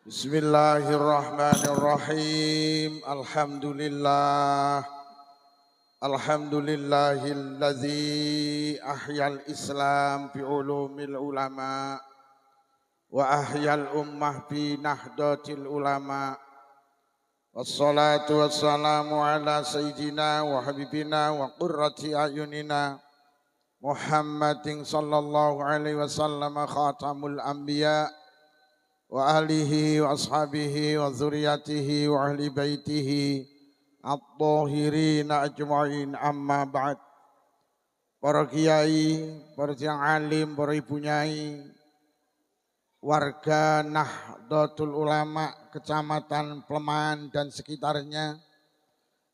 Bismillahirrahmanirrahim. Alhamdulillah. Alhamdulillahilladzi ahyal Islam bi ulumil ulama wa ahyal ummah bi nahdatil ulama. Wassalatu wassalamu ala sayyidina wa habibina wa qurrati ayunina Muhammadin sallallahu alaihi wasallam khatamul anbiya wa alihi wa ashabihi wa dzurriyyatihi wa ahli baitihi at-tahirina ajma'in, amma ba'd. Para kiai, para yang alim, para ibu nyai, warga Nahdlatul Ulama Kecamatan Pleman dan sekitarnya,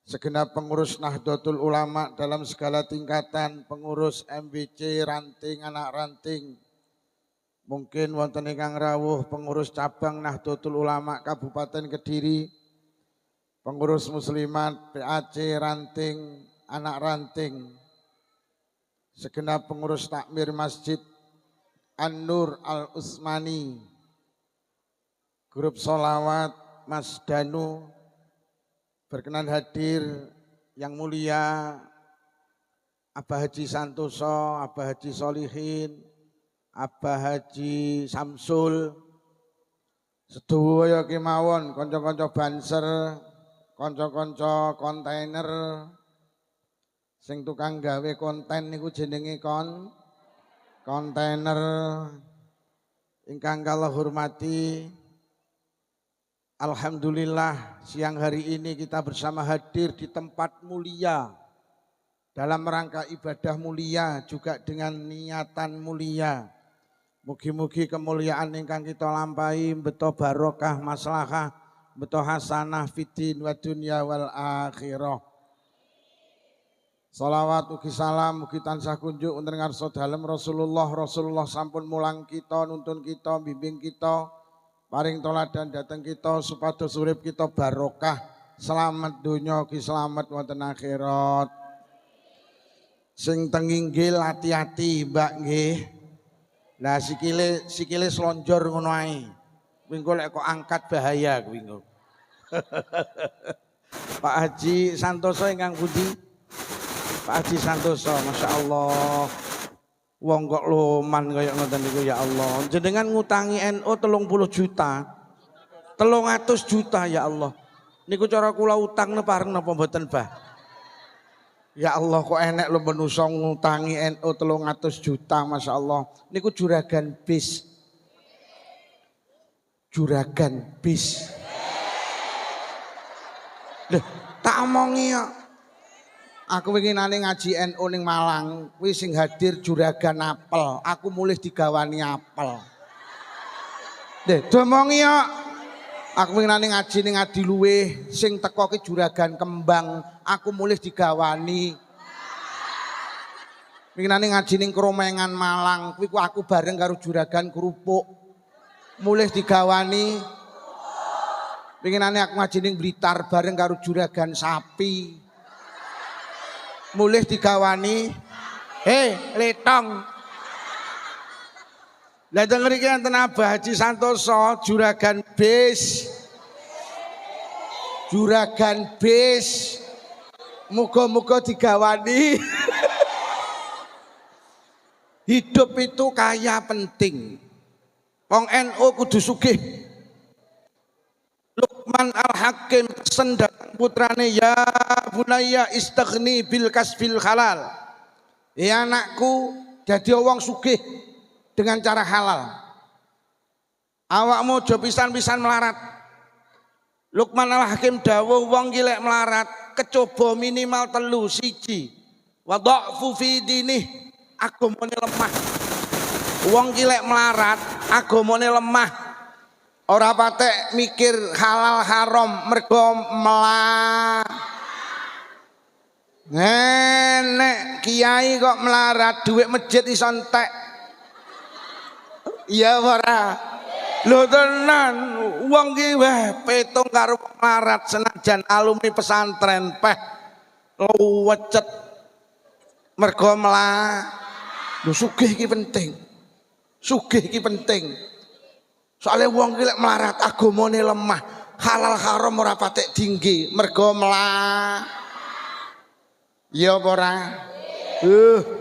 segenap pengurus Nahdlatul Ulama dalam segala tingkatan, pengurus MBC, ranting, anak ranting, mungkin wonten ingkang rawuh pengurus cabang Nahdlatul Ulama Kabupaten Kediri, pengurus muslimat PAC ranting, anak ranting, segenap pengurus takmir Masjid An-Nur Al-Utsmani, grup sholawat Mas Danu, berkenan hadir yang mulia Abah Haji Santoso, Abah Haji Solihin, Abah Haji Samsul, sedaya kemawon kanca-kanca banser, kanca-kanca kontainer, sing tukang gawe konten niku jenenge kontainer. Ingkang kula hormati, alhamdulillah siang hari ini kita bersama hadir di tempat mulia dalam rangka ibadah mulia juga dengan niatan mulia. Mugi-mugi kemuliaan ingkang kita lampahi beto barokah maslahah, beto hasanah fiddin wa dunya wal akhirah. Salawat ugi salam ugi tansah kunjuk wonten ngarsa dalem Rasulullah sampun mulang kita, nuntun kita, bimbing kita, paring toladan dateng kita supados urip kita barokah, selamat donya ugi selamat wonten akhirat. Sing tenginggil hati-hati Mbak nggih. Lah sikile slonjor ngono ae. Kuwi engko lek kok angkat bahaya kuwi engko. Pak Haji Santoso ingkang pundi? Pak Haji Santoso, Masya Allah. Wong kok loman kaya ngoten niku ya Allah. Jenengan ngutangi NU 30 juta. 300 juta ya Allah. Niku cara kula utang pareng napa mboten, Bah? Ya Allah, kok enek lho menungso ngutangi NU 300 juta, Masya Allah. Niku juragan bis. Juragan bis. Loh, tak omongi ya. Aku winginane ngaji NU ning Malang, kuwi sing hadir juragan apel. Aku mulih digawani apel. Lho, domongi ya. Aku winginane ngaji ning Adiluwih, sing teko ki juragan kembang, aku mulih digawani. Winginane ngaji ning Kromengan Malang, kuwi aku bareng karo juragan kerupuk, mulih digawani. Winginane aku ngaji ning Blitar bareng karo juragan sapi, mulih digawani. Letong. Lah teng mriki enten Abah Haji Santoso, juragan bis. Juragan bis. Muga-muga digawani. Hidup itu kaya penting. Wong NU kudu sugih. Luqman Al-Hakim pesen datang putrane, ya bunayya istaghni bil kasbil halal. Ya anakku, dadi wong sugih dengan cara halal. Awakmu aja pisan-pisan melarat. Luqman Al-Hakim dawuh wong ki lek melarat kecoba minimal 3, 1 wa dha'fu fi dinih, agamane lemah. Wong ki lek melarat agamane lemah. Ora patek mikir halal haram mergo Nek kiai kok melarat duit masjid iso entek. Iya ora. Lho tenan, wong ki weh petung karo melarat senajan alumni pesantren peh luwecet mergo Lho sugih iki penting. Sugih iki penting. Soale wong ki lek melarat agamane lemah, halal haram ora patek dingge, mergo ya apa ora?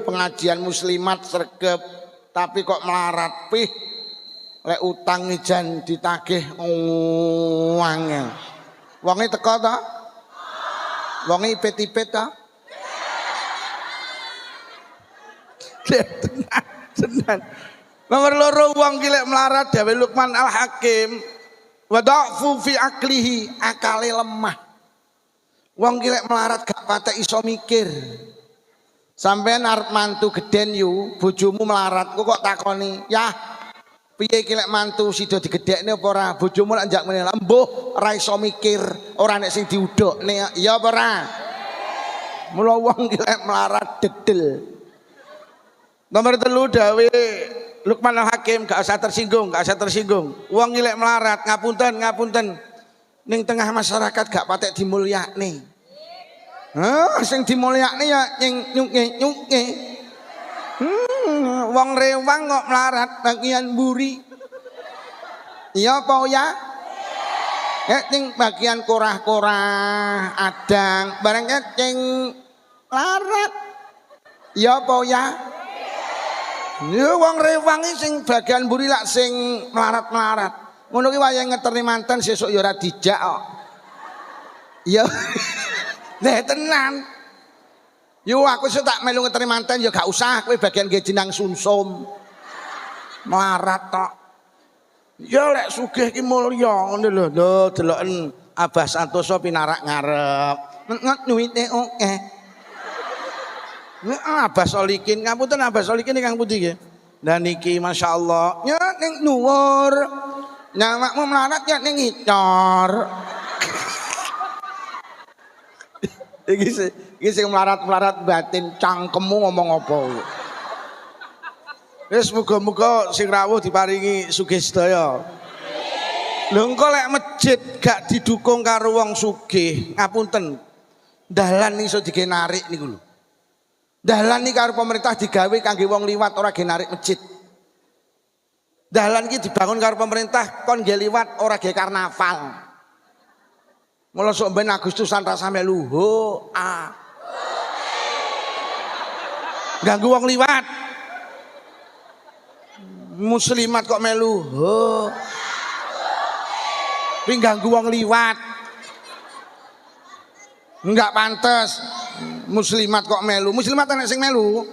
Pengajian muslimat sregep tapi kok melarat pih. Lek utang ijan ditagih wangel. Wonge teko ta? Wonge ipet-ipet ta? Tenan. Nomor loro wong ki lek melarat dawe Luqman Al-Hakim wa dha'fu fi aklihi, akale lemah. Wong ki lek melarat gak patek iso mikir. Sampeyan arep mantu gedhen yu, bojomu melarat kok takoni, "Yah, piye ki lek mantu sida digedhekne apa ora?" Bojomu lek njak meneh, "Mbuh, ora iso mikir, ora nek sing diudhokne." Ya apa ora? Mula wong ki lek melarat dedel. Nomor 3 dawe Luqman Al-Hakim, gak usah tersinggung. Wong ki lek melarat, ngapunten. Ning tengah masyarakat gak patek dimulyakne. Sing dimulyakne ya nyuke. Wong rewang kok melarat bagian mburi. Iya apa ya? Ning bagian korah-korah, adang, barang ceng larat. Iya apa ya? Ya wong rewang sing bagian mburi lak sing melarat-melarat. Ngono ki wayah ngeteri manten sesuk ya ora dijak kok. Iya. Lah tenan. Yo aku sih tak melu ngeteri manten ya gak usah kowe bagian nggih jenang sumsum. Melarat tok. Ya lek sugih ki mulya ngono lho. Lho deloken Abah Santoso pinarak ngarep. Nget duwite akeh. Nek Abah Solikin, ngapunten Abah Solikin ingkang pundi nggih? Lah niki masyaallah, ya ning dhuwur. Nyawakmu melarat ya ning ngicor. Iki sing melarat-melarat batin cangkemmu ngomong apa. Wis muga-muga sing rawuh diparingi sugih sedaya. Lho engko lek masjid gak didukung karo wong sugih, ngapunten. Dalan iso dige narik niku lho. Dalan iki karo pemerintah digawe kangge wong liwat ora ge narik masjid. Dalan iki dibangun karo pemerintah kon ge liwat ora ge karnaval. Mula sok ben Agustusan rasa melu ganggu wong liwat. Muslimat kok melu kuwi ganggu wong liwat. Enggak pantes. Muslimat kok melu. Muslimat enek sing melu.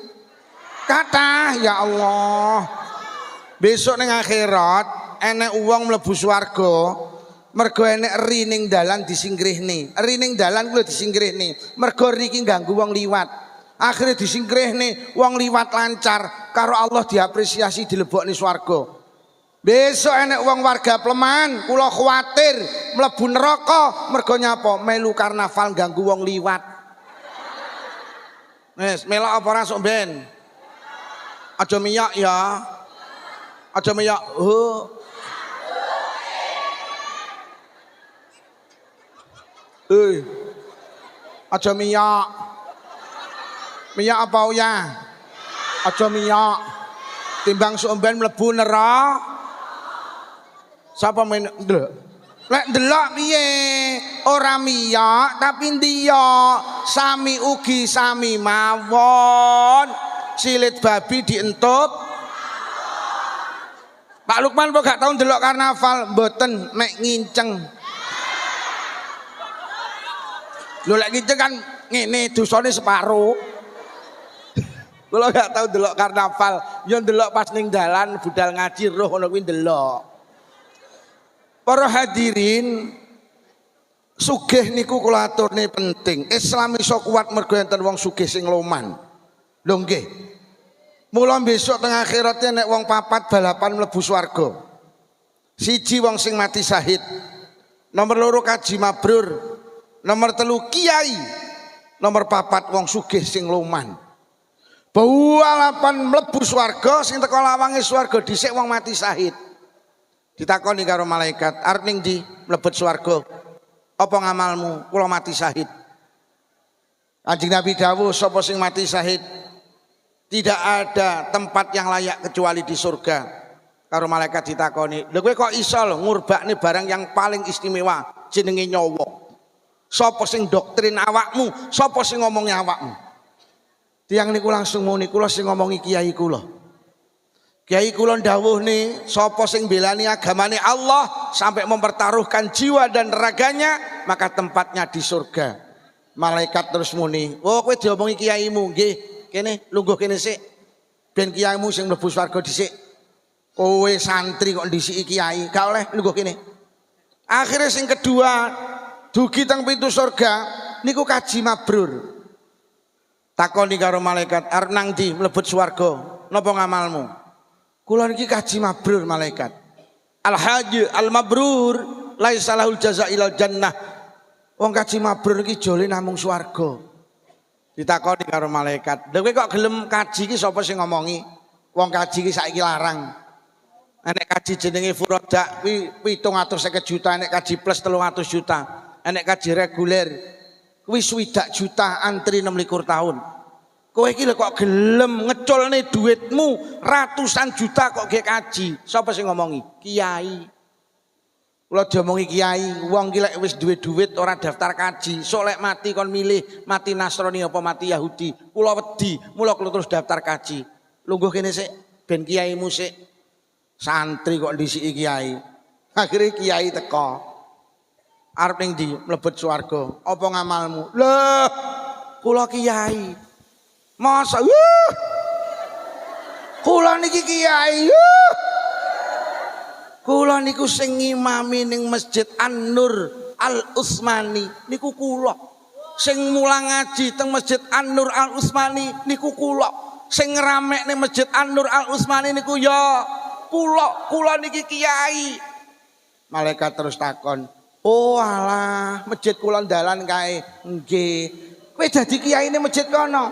Kathah ya Allah. Besok ning akhirat enek wong mlebu swarga. Mergo enek ri ning dalan disingkrihne. Ri ning dalan kuwi disingkrihne. Mergo ri iki ganggu wong liwat. Akhire disingkrihne, wong liwat lancar, karo Allah diapresiasi dilebokne swarga. Besok enek wong warga Pleman, kula kuwatir mlebu neraka mergo nyapa? Melu karnaval ganggu wong liwat. Wes, melok apa ora sok ben? Aja miyak ya. Aja miyak. Aja miyak. Miyak apa ya? Aja miyak. Timbang somben mlebu neraka. Sapa men ndelok? Lek ndelok piye? Ora miyak tapi ndiya. Sami ugi sami mawon. Silit babi dientup. Pak Lukman kok gak tau ndelok karnaval? Mboten, mek nginceng. Lho lek nginceng kan ngene dosane separo. Kula gak tau ndelok karnaval, ya ndelok pas ning dalan budal ngaji roh ngono kuwi ndelok. Para hadirin, sugih niku kula aturne penting. Islam iso kuat mergo enten wong sugih sing loman. Lho nggih. Mula besok teng akhirat nek wong papat balapan mlebu swarga. Siji wong sing mati syahid. Nomor 2 kaji mabrur. Nomor 3 kiai. Nomor 4 wong sugih sing loman. Balapan mlebu swarga sing teko lawange swarga dhisik wong mati syahid. Ditakoni karo malaikat, "Arep ning ndi mlebet swarga? Apa ngamalmu?" "Kula mati syahid." Kanjeng Nabi dawuh, sapa sing mati syahid tidak ada tempat yang layak kecuali di surga. Karo malaikat ditakoni, lho kowe kok iso lho ngurbakne barang yang paling istimewa jenenge nyawa. Sapa sing doktrin awakmu? Sapa sing ngomongi awakmu? Tiang niku langsung muni, kula sing ngomongi kiai kula. Kiai kula ndawuhne sapa sing belani agamane Allah sampai mempertaruhkan jiwa dan raganya, maka tempatnya di surga. Malaikat terus muni, "Oh kowe diomongi kiaimu, nggih. Kene lungguh kene sik. Ben kiaimu sing mlebu swarga dhisik. Kowe santri kok ndisiki kiai, gak oleh lungguh kene." Akhirnya sing kedua, dugi teng pintu surga niku kaji mabrur. Takoni karo malaikat, "Arep nang ndi mlebet swarga? Napa ngamalmu?" "Kula niki kaji mabrur malaikat." "Al-haji al-mabrur laisa lahul jaza ilal jannah." Wong kaji mabrur iki jole namung swarga. Ditakoni karo malaikat, "Lha kowe kok gelem kaji iki sapa sing ngomongi? Wong kaji iki saiki larang. Enek kaji jenenge furoda kuwi 750 juta, enek kaji plus 300 juta. Enek kaji reguler kuwi 20 juta antri 26 tahun. Kowe iki lho kok gelem ngeculne duitmu ratusan juta kok ge kaji. Sapa sing ngomongi?" "Kiai." Kula diomongi kiai, wong ki lek wis duwe duit ora daftar kaji, sok lek mati kon milih mati Nasrani apa mati Yahudi. Kula wedi, mula kula terus daftar kaji. Lungguh kene sik ben kiaimu sik. Santri kok ndisiki kiai. Akhire kiai teko. "Arep ning ndi mlebet swarga? Apa ngamalmu?" "Lah, kula kiai." "Masa? Kula niki kiai." "Kula niku sing ngimami ning Masjid An-Nur Al-Utsmani niku kula. Sing mulang ngaji teng Masjid An-Nur Al-Utsmani niku kula. Sing ngramekne Masjid An-Nur Al-Utsmani niku ya kula. Kula niki kiai." Malaikat terus takon, "Oh alah, masjid kula dalan kae." "Nggih. Kowe dadi kiyaine masjid kono?"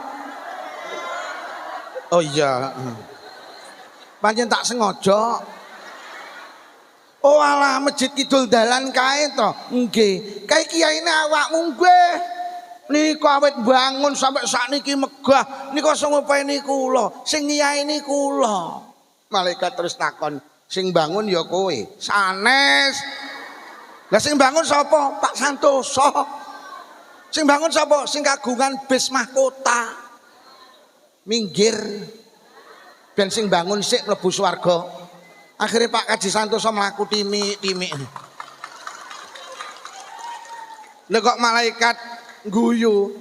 "Oh iya. Pancen tak sengaja." "Oh alah, masjid kidul dalan kae to." "Nggih. Kae kiyaine awakmu nggih. Niku awet bangun sampai sakniki megah. Niku sing ngopeni kula, sing ngiyaini kula." Malaikat terus takon, "Sing bangun ya kowe?" "Sanes." "Lah sing bangun sapa?" "Pak Santoso." "Sing bangun sapa?" "Sing kagungan bis mahkota." "Minggir. Ben sing bangun sik mlebu swarga." Akhirnya Pak Kaji Santoso mlaku timik-timik. Lha kok malaikat guyu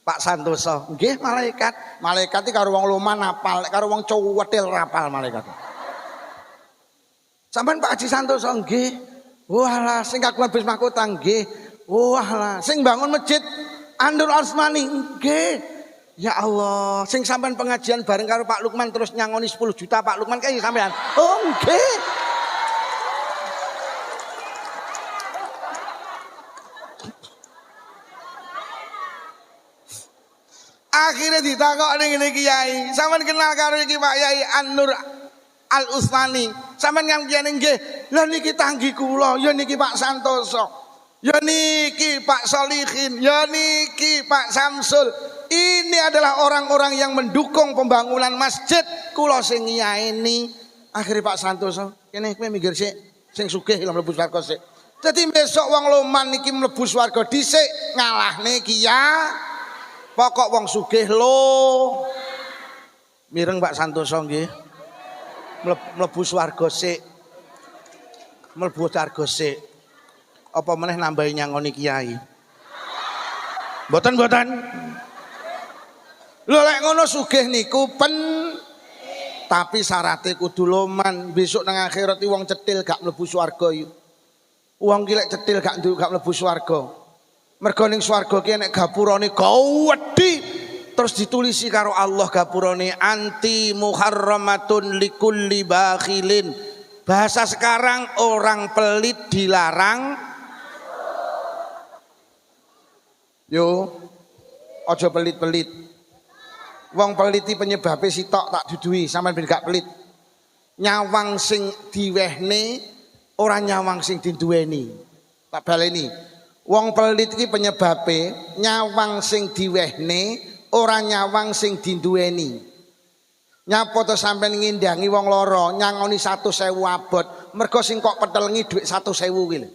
Pak Santoso. "Nggih malaikat." Malaikat iki karo wong loman apal, karo wong cuwetil rapal malaikat. "Sampeyan Pak Kaji Santoso?" "Nggih." "Walah, sing kagungan bis mahkota?" "Nggih." "Walah, sing bangun masjid An-Nur Al-Utsmani?" "Nggih." "Ya Allah, sing sampean pengajian bareng karo Pak Lukman terus nyangoni 10 juta Pak Lukman kae sampean?" "Oh nggih." Akhirnya ditakok ning ngene kiai, "Sampeyan kenal karo iki Pak Yai An-Nur Al-Utsmani?" "Sampeyan yang kiai nggih." "Lah niki tanggi kula, ya niki Pak Santoso. Ya niki Pak Solihin, ya niki Pak Samsul. Ini adalah orang-orang yang mendukung pembangunan masjid kula sing ngiyaini." Akhirnya Pak Santoso, "Kene kowe minggir sik, sing sugih lho mlebu swarga sik." Dadi besok wong loman niki mlebu swarga dhisik ngalahne kiai. Pokok wong sugih lho. Mireng Pak Santoso nggih. Mlebu swarga sik. Mlebu swarga sik. Apa meneh nambahi nyangoni kiai? Mboten. Lho lek ngono sugih niku tapi syaratnya kudu loman. Besok nang akhirat wong cetil gak mlebu swarga iki. Wong ki lek cetil gak mlebu swarga. Mergo ning swarga ki nek gapurane gawedhi. Terus ditulisi karo Allah gapurane anti muharramatun likulli bakhilin. Bahasa sekarang orang pelit dilarang. Yo, aja pelit-pelit. Wong peliti penyebabnya sitok tak dudui, sampean ben gak pelit. Nyawang sing diwehne ora nyawang sing diduweni. Tak baleni. Wong pelit iki penyebabnya nyawang sing diwehne ora nyawang sing diduweni. Nyapa to sampean ngindangi wong lara, nyangoni 100.000 abot, mergo sing kok petelengi dhuwit 100.000 ki lho.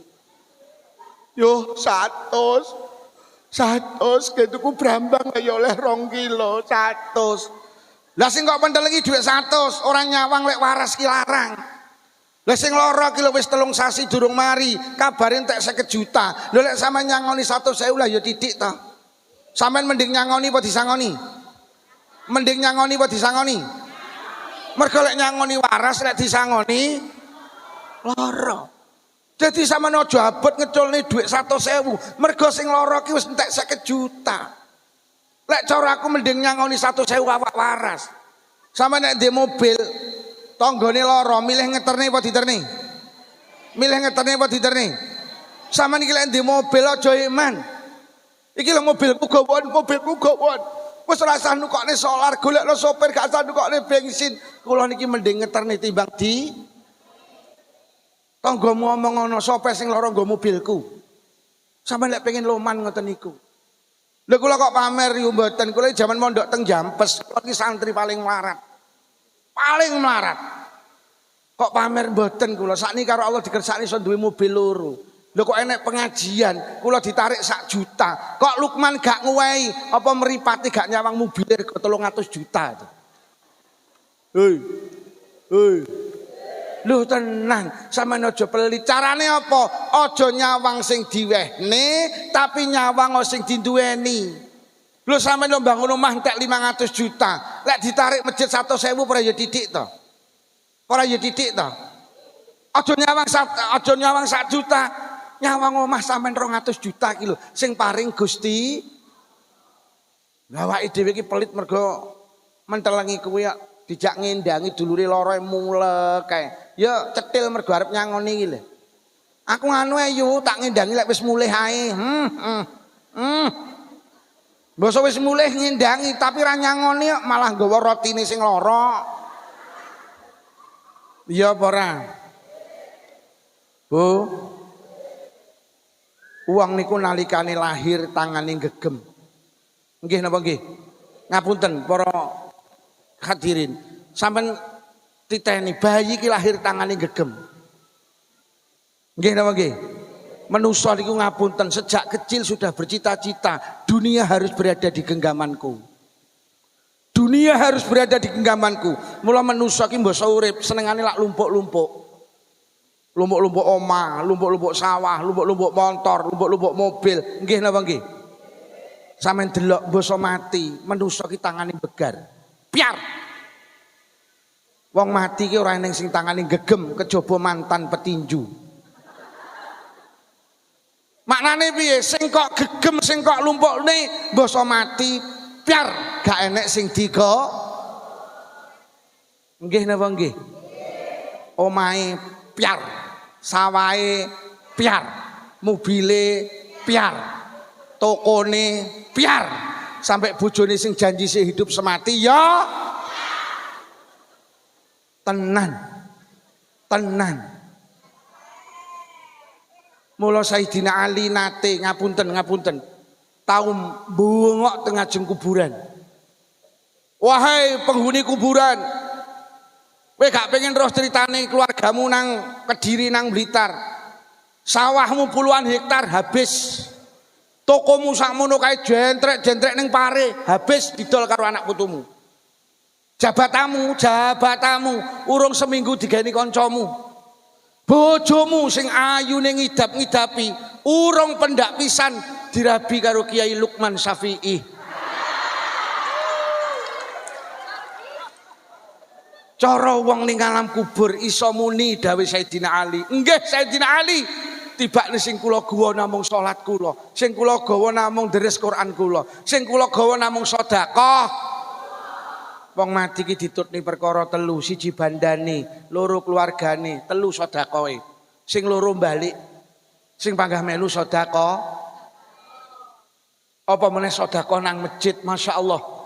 Yo 100 ke tuku brambang ya oleh 2 kilo 100. Lah sing kok pentelengi dhuwit 100 orang nyawang lek waras ki larang. Lah sing lara ki lho wis 3 sasi durung mari, kabare entek 50 juta. Lho lek sampean nyangoni 100.000 lah ya titik to. Sampean mending nyangoni apa disangoni? Mending nyangoni apa disangoni? Mergo lek nyangoni waras lek disangoni lara. Jadi sama nojo abot ngeculne duit 100.000. Mergo sing lara ki wis entek 50 juta. Lek cara aku mending nyangoni 100.000 awak waras. Sama nek ndek mobil tanggane lara milih ngeterne apa diterne? Milih ngeterne apa diterne? Sama niki lek ndek mobil aja iman. Iki lho mobilku gawon. Wis rasah nukokne solar, golekno sopir gak usah nukokne bensin. Kula niki mending ngeterne timbang di tanggamu ngomong ngono sapa sing lara nggo mobilku. Sampeyan lek pengen loman ngoten niku. Lha kula kok pamer yo mboten, kula jaman mondok teng Jampes, kula iki santri paling melarat. Paling melarat. Kok pamer mboten kula, sakniki karo Allah dikersakne iso duwe mobil loro. Lho kok enek pengajian, kula ditarik 1 juta. Kok Lukman gak nguwehi, apa mripate gak nyawang mobil rego 300 juta. Hei. Lho tenan, sampeyan aja pelit. Carane apa? Aja nyawang sing diwehne, tapi nyawang sing dinduweni. Lho sampeyan lho bangun omah entek 500 juta. Lek ditarik masjid 100.000 ora ya titik to. Ora ya titik to. Aja nyawang 1 juta. Nyawang omah sampeyan 200 juta ki lho sing paring Gusti. Lah awake dhewe iki pelit mergo mentelengi kuwi ya dijak ngendangi dulure lara mulek kae. Ya cetil mergo arep nyangoni iki lho. Aku nganu ayo tak ngendangi lek wis mulih ae. Basa wis mulih ngendangi tapi ra nyangoni malah nggawa rotine sing lara. Iya apa ora? Bu. Uang niku nalikane lahir tangane gegem. Nggih napa nggih? Ngapunten para hadirin. Sampeyan titeni bayi ki lahir tangane gegem. Nggih napa nggih? Manusa niku ngapunten sejak kecil sudah bercita-cita dunia harus berada di genggamanku. Dunia harus berada di genggamanku. Mula manusa ki mbasa urip senengane lak lumpuk-lumpuk. Lumpuk-lumpuk omah, lumpuk-lumpuk sawah, lumpuk-lumpuk motor, lumpuk-lumpuk mobil. Nggih napa nggih? Sampeyan delok basa mati, manusa ki tangane begar. Piar. Wong mati ki ora ning sing tangane gegem kejaba mantan petinju. Maknane piye? Sing kok gegem, sing kok lumpukne basa mati, piar, gak enek sing digo. Nggih napa nggih? Omahe piar, sawahe piar, mobile piar, tokone piar, sampai bojone sing janji hidup semati ya tenan. Mula Sayyidina Ali nate ngapunten tau bungok tengah jeng kuburan. Wahai penghuni kuburan, kowe gak pengen roh ceritane keluargamu nang Kediri nang Blitar. Sawahmu puluhan hektar habis. Tokomu sakmono kae jentrek-jentrek ning pare, habis didol karo anak putumu. Jabatamu urung seminggu digeni kancamu. Bojomu sing ayune ngidap-ngidapi, urung pendak pisan dirabi karo Kiai Lukman Syafi'i. Cara wong ning alam kubur iso muni dawuh Sayyidina Ali. Nggih Sayyidina Ali, tibakne sing kula gawa namung salat kula, sing kula gawa namung deres Quran kula, sing kula gawa namung sedekah. Wong mati ki ditutni perkara 3, 1 bandane, 2 keluargane, 3 sedekahe. Sing 2 balik, sing panggah melu sedekah. Apa meneh sedekah nang masjid, masyaallah.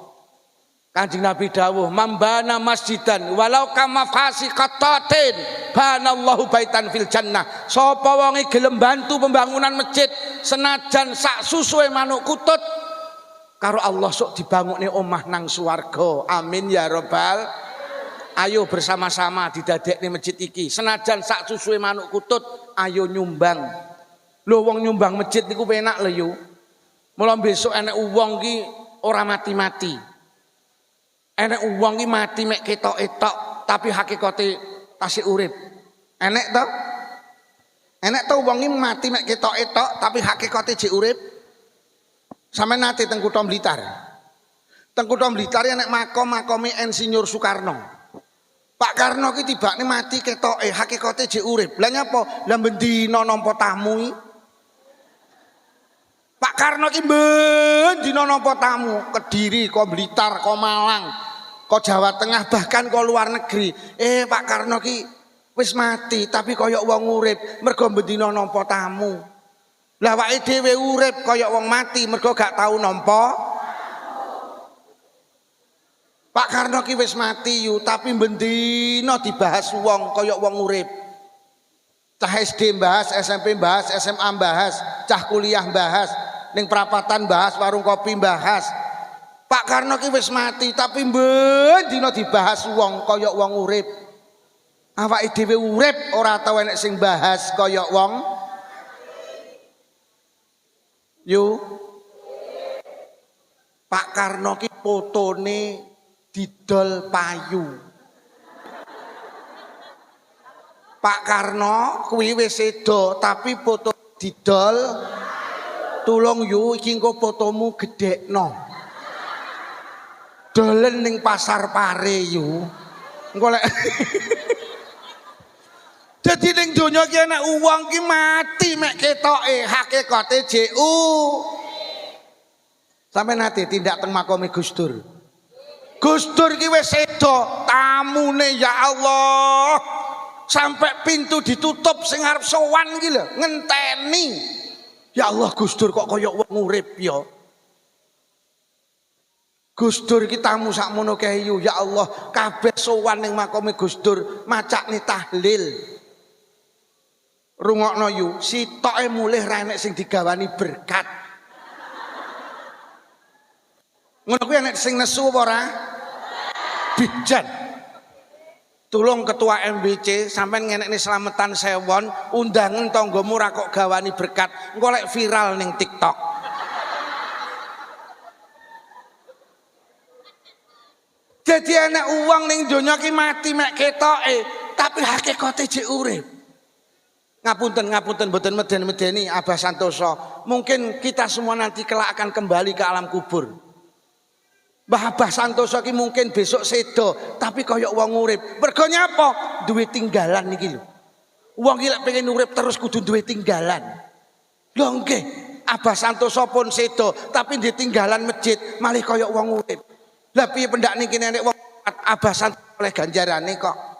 Kanjeng Nabi dawuh, "Mambana masjidan walau kama fasiqatatin, banallahu baitan fil jannah." Sapa wonge gelem bantu pembangunan masjid senajan sak susuhe manuk kutut, karo Allah sok dibangunne omah nang swarga. Amin ya rabbal. Ayo bersama-sama didadekne masjid iki. Senajan sak susuhe manuk kutut, ayo nyumbang. Lho wong nyumbang masjid niku penak lho yo. Mula besok enek wong ki ora mati-mati. Enek wong ki mati mek ketok-etok tapi hakikate tasih urip. Enek to? Enek to wong ki mati mek ketok-etok tapi hakikate jek urip. Sampe nate teng Kutha Blitar. Teng Kutha Blitar enek makome Insinyur Soekarno. Pak Karno ki tibane mati ketoke hakikate jek urip. Lah nyapa? Lah bendina nampa tamu iki. Pak Karno ki bendina nampa tamu, Kediri, ko Blitar, ko Malang, ko Jawa Tengah bahkan ko luar negeri. Pak Karno ki wis mati tapi kaya wong urip mergo bendina nampa tamu. Lah awake dhewe urip kaya wong mati mergo gak tau nampa. Pak Karno ki wis mati yu, tapi bendina dibahas wong kaya wong urip. Cah SD bahas, SMP bahas, SMA bahas, cah kuliah bahas, ning perapatan bahas, warung kopi bahas. Pak Karno ki wis mati, tapi bendina dibahas wong kaya wong urip. Awake dhewe urip ora tau enek sing bahas kaya wong. Yu. Pak Karno ki fotone didol payu. Pak Karno kuwi wis sedo tapi foto didol. Tulung yu iki engko fotomu gedhekno. Dolen ning pasar pare yu. Engko lek dadi ning donya ki ana wong ki mati mek ketoke hakikate JU. Sampe nate tindak teng makome Gus Dur. Gus Dur ki wis sedo, tamune ya Allah. Sampai pintu ditutup sing arep sowan ki lho, ngenteni. Ya Allah Gus Dur kok kaya wong urip ya. Gus Dur ki tamu sakmono kae yu, ya Allah kabeh sowan ning makome Gus Dur macakne tahlil. Rungokno yu, sitoke mulih ra enek sing digawani berkat. Ngono kuwi enek sing nesu apa ora? Bijan. Tulung ketua MBC sampean ngenekne slametan sewon, undangan tanggamu ra kok gawani berkat. Engko lek viral ning TikTok. Jadi enek uang ning donya ki mati mek ketoke, tapi hakikate jek urip. Ngapunten mboten meden-medeni Abah Santoso. Mungkin kita semua nanti kelak akan kembali ke alam kubur. Mbah Abah Santoso ki mungkin besok sedo tapi kaya wong urip. Mergo nyapa? Duwe tinggalan niki lho. Wong iki lek pengen urip terus kudu duwe tinggalan. Lho nggih, Abah Santoso pun sedo tapi ditinggalan masjid malih kaya wong urip. Lah piye pendak niki nek wong Abah Santoso oleh ganjarane kok.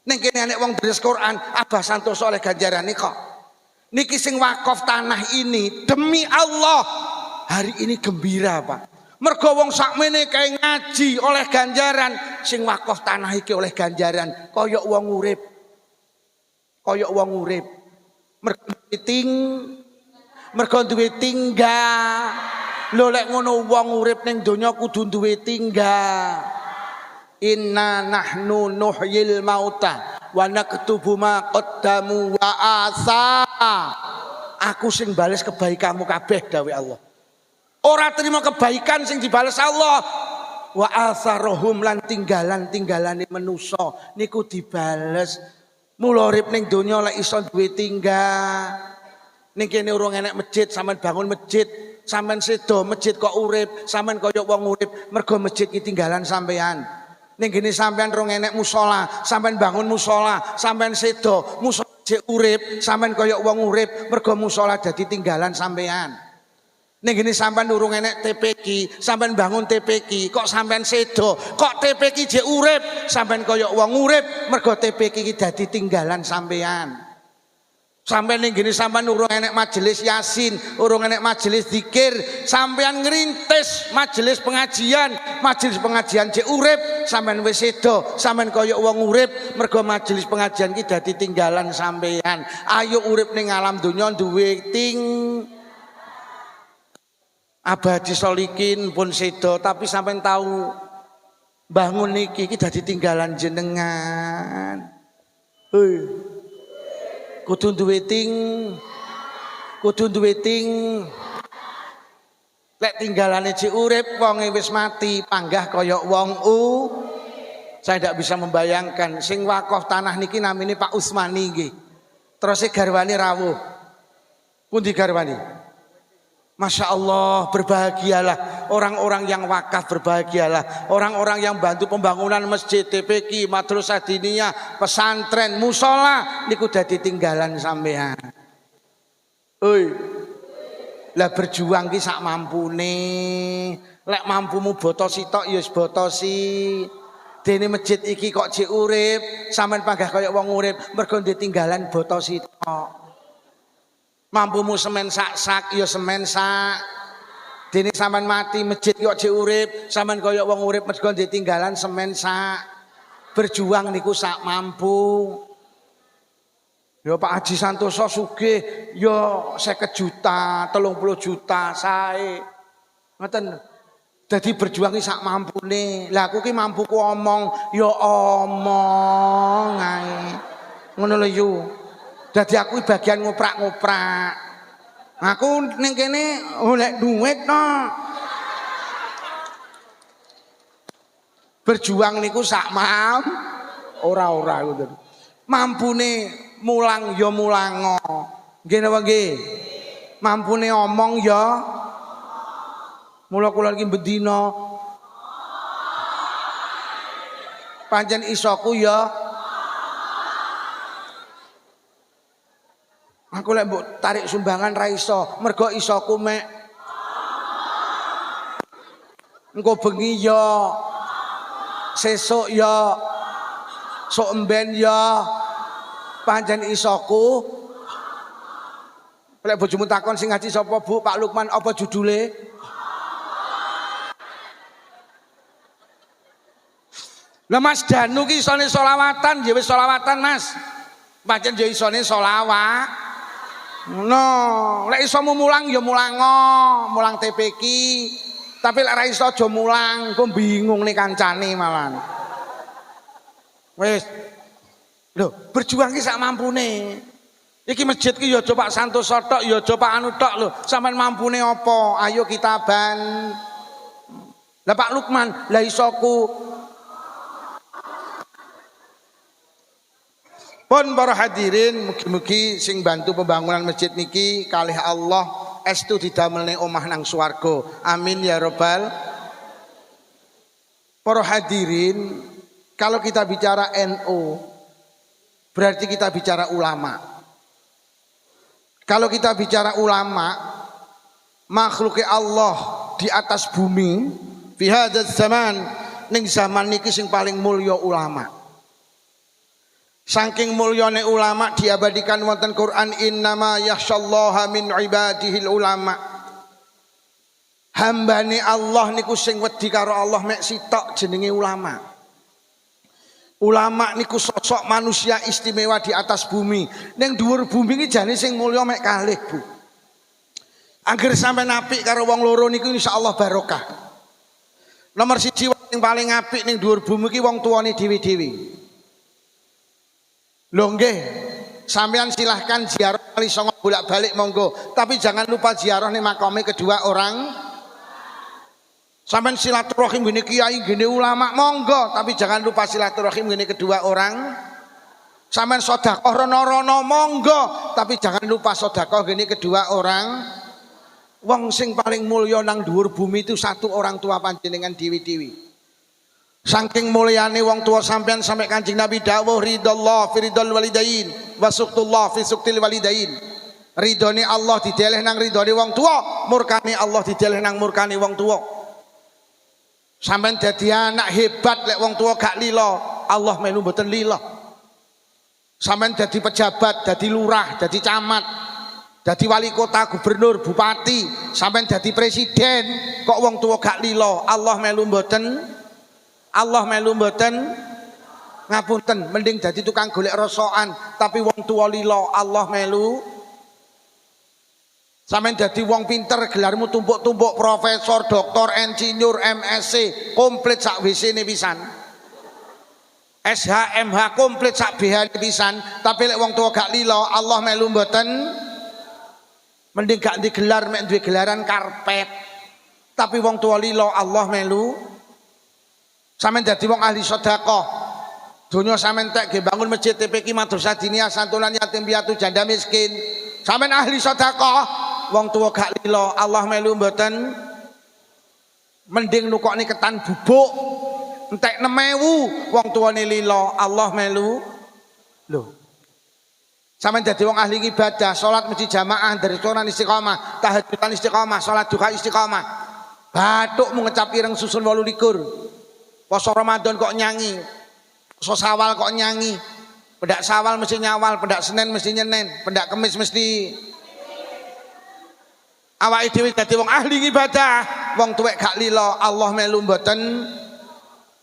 Ning kene nek wong deres Quran Abah Santoso oleh ganjarane kok. Niki sing wakaf tanah ini demi Allah hari ini gembira Pak. Mergo wong sakmene kae ngaji oleh ganjaran, sing wakaf tanah iki oleh ganjaran, kaya wong urip. Kaya wong urip. Mergo duwe tinggal. Lho lek ngono wong urip ning donya kudu duwe tinggal. Inna nahnu nuhyil mauta wa naktubu ma qaddamu wa asa. Aku sing bales kebaikanmu kabeh dawuh Allah. Ora terima kebaikan sing dibales Allah. Wa atharohum lan tinggalan-tinggalane manusa niku dibales. Mula urip ning donya lek iso duwe tinggal. Ning kene urung enek masjid, sampean bangun masjid, sampean sedo masjid kok urip, sampean kaya wong urip mergo masjid ki tinggalan sampean. Ning kene sampean urung enek musala, sampean bangun musala, sampean sedo, musala jek urip, sampean kaya wong urip mergo musala dadi tinggalan sampean. Ning gini sampean urung enek TPQ, sampean bangun TPQ, kok sampean sedo, kok TPQ jek urip, sampean kaya wong urip, mergo TPQ iki dadi tinggalan sampean. Sampean ning gini sampean urung enek majelis Yasin, urung enek majelis zikir, sampean ngrintis majelis pengajian jek urip, sampean wis sedo, sampean kaya wong urip, mergo majelis pengajian iki dadi tinggalan sampean. Ayo urip ning alam donya duwe Abadi Solikin pun sedo tapi sampean tahu bangun niki iki dadi tinggalan jenengan. Hei. Kudu duwe ting. Lek tinggalane cek urip wonge wis mati panggah kaya wong saya tidak bisa membayangkan sing wakaf tanah niki namine Pak Usmani nggih. Terus garwane rawuh. Pundi garwani? Masya Allah, berbahagialah orang-orang yang wakaf, berbahagialah orang-orang yang bantu pembangunan masjid, TPQ, madrasah diniyah, pesantren, musola niku dadi tinggalan sampean. Oi. Lah berjuang ki sak mampune. Lek mampumu botosi tok ya wis botosi. Dene masjid iki kok jek urip, sampean panggah kaya wong urip, mergo ditinggalan botosi tok. Mampumu semen sak ya semen sak. Dene sampean mati masjid kok jek urip, sampean kaya wong urip mergo ditinggalan semen sak. Berjuang niku sak mampu. Ya Pak Haji Santoso sugih ya 50 juta, 30 juta sae. Ngoten. Dadi berjuang iki sak mampune. Lah aku ki mampuku omong, ya omong ae. Ngono lho yu. Dadi aku bagian ngoprak-ngoprak. Aku ning kene golek duit to. Berjuang niku sak ora ngoten. Mampune mulang ya mulango. Nggih napa nggih? Mampune omong ya. Mula kula iki bendina pancen isoku ya. Aku lek mbok tarik sumbangan ra iso, mergo isoku mek engko bengi ya. Sesuk ya. Sok emben ya. Pancen isoku. Lek bojomu takon sing ngaji sapa Bu? Pak Lukman apa judule? Lah Mas Danu ki isone selawatan, ya wis selawatan Mas. Pancen ya isone selawat. No, lek iso mulang ya mulang TPQ. Tapi lek ra iso aja mulang, kok bingung nih kancane malan. Wis. Lho, berjuang ki sak mampune. Iki masjid ki ya aja Pak Santoso tok, ya aja Pak anu tok lho. Sampeyan mampune apa? Ayo kitaban. Lah Pak Lukman, lah isoku. Pun para hadirin, mugi-mugi sing bantu pembangunan masjid niki kalih Allah estu didamelne omah nang swarga. Amin ya robbal. Para hadirin, kalau kita bicara NU berarti kita bicara ulama. Kalau kita bicara ulama, makhluknya Allah di atas bumi, fi hadzal zaman, ning zaman niki sing paling mulya ulama. Saking mulyane ulama diabadikan wonten Quran, innama yakhsyallaha min ibadihil ulama. Hambane Allah niku sing wedi karo Allah mek sitok jenenge ulama. Ulama niku sosok manusia istimewa di atas bumi. Ning dhuwur bumi iki jane sing mulya mek kalih, Bu. Angger sampean apik karo wong loro niku insyaallah barokah. Nomor 1 sing paling apik ning dhuwur bumi iki wong tuane dhewe-dhewe. Lho nggih, sampean silahkan ziarah kali songo bolak-balik monggo, tapi jangan lupa ziarah ning makame kedua orang. Sampean silaturahim gini kiai, gini ulama monggo, tapi jangan lupa silaturahim gini kedua orang. Sampean sedekah rono-rono monggo, tapi jangan lupa sedekah gini kedua orang. Wong sing paling mulya nang dhuwur bumi itu satu orang tua panjenengan dewi-dewi. Saking mulyane wong tua sampean sampai Kanjeng Nabi dawuh ridallah fi ridal walidain wa suqtullah fi suqtil walidain. Ridone Allah dideleh nang ridone wong tua, murkane Allah dideleh nang murkane wong tua. Sampean dadi anak hebat lek wong tua gak lila, Allah melu mboten lila. Sampean dadi pejabat, dadi lurah, dadi camat, dadi wali kota, gubernur, bupati, sampean dadi presiden, kok wong tua gak lila, Allah melu mboten. Allah melu mboten, ngapunten, mending dadi tukang golek rosokan tapi wong tua lila, Allah melu. Sampeyan dadi wong pinter, gelarmu tumpuk-tumpuk profesor, doktor, insinyur, MSc, komplit sak WC-ne pisan. SH, MH komplit sak BH pisan, tapi lek wong tua gak lilo, Allah melu mboten. Mending gak digelar mek duwe gelaran karpet. Tapi wong tua lilo, Allah melu. Sampeyan dadi wong ahli sedekah. Donya sampeyan tek nggih bangun masjid TPQ Madrasah Diniyah santunan yatim piatu janda miskin. Sampeyan ahli sedekah, wong tua gak lilo, Allah melu mboten. Mending nukokne ketan bubuk. Entek 6.000 wong tuane lilo, Allah melu. Lho. Sampeyan dadi wong ahli ibadah, salat mesti jamaah, dersonan istiqomah, tahajudan istiqomah, salat duha istiqomah. Bathuk mu ngecap ireng susun 28. Poso Ramadan kok nyanyi. Poso Sawal kok nyanyi. Pendak Sawal mesti nyawal, pendak Senin mesti nyenen, pendak Kemis mesti. Awake dhewe dadi wong ahli ibadah, wong tuwek gak lilo, Allah melu mboten.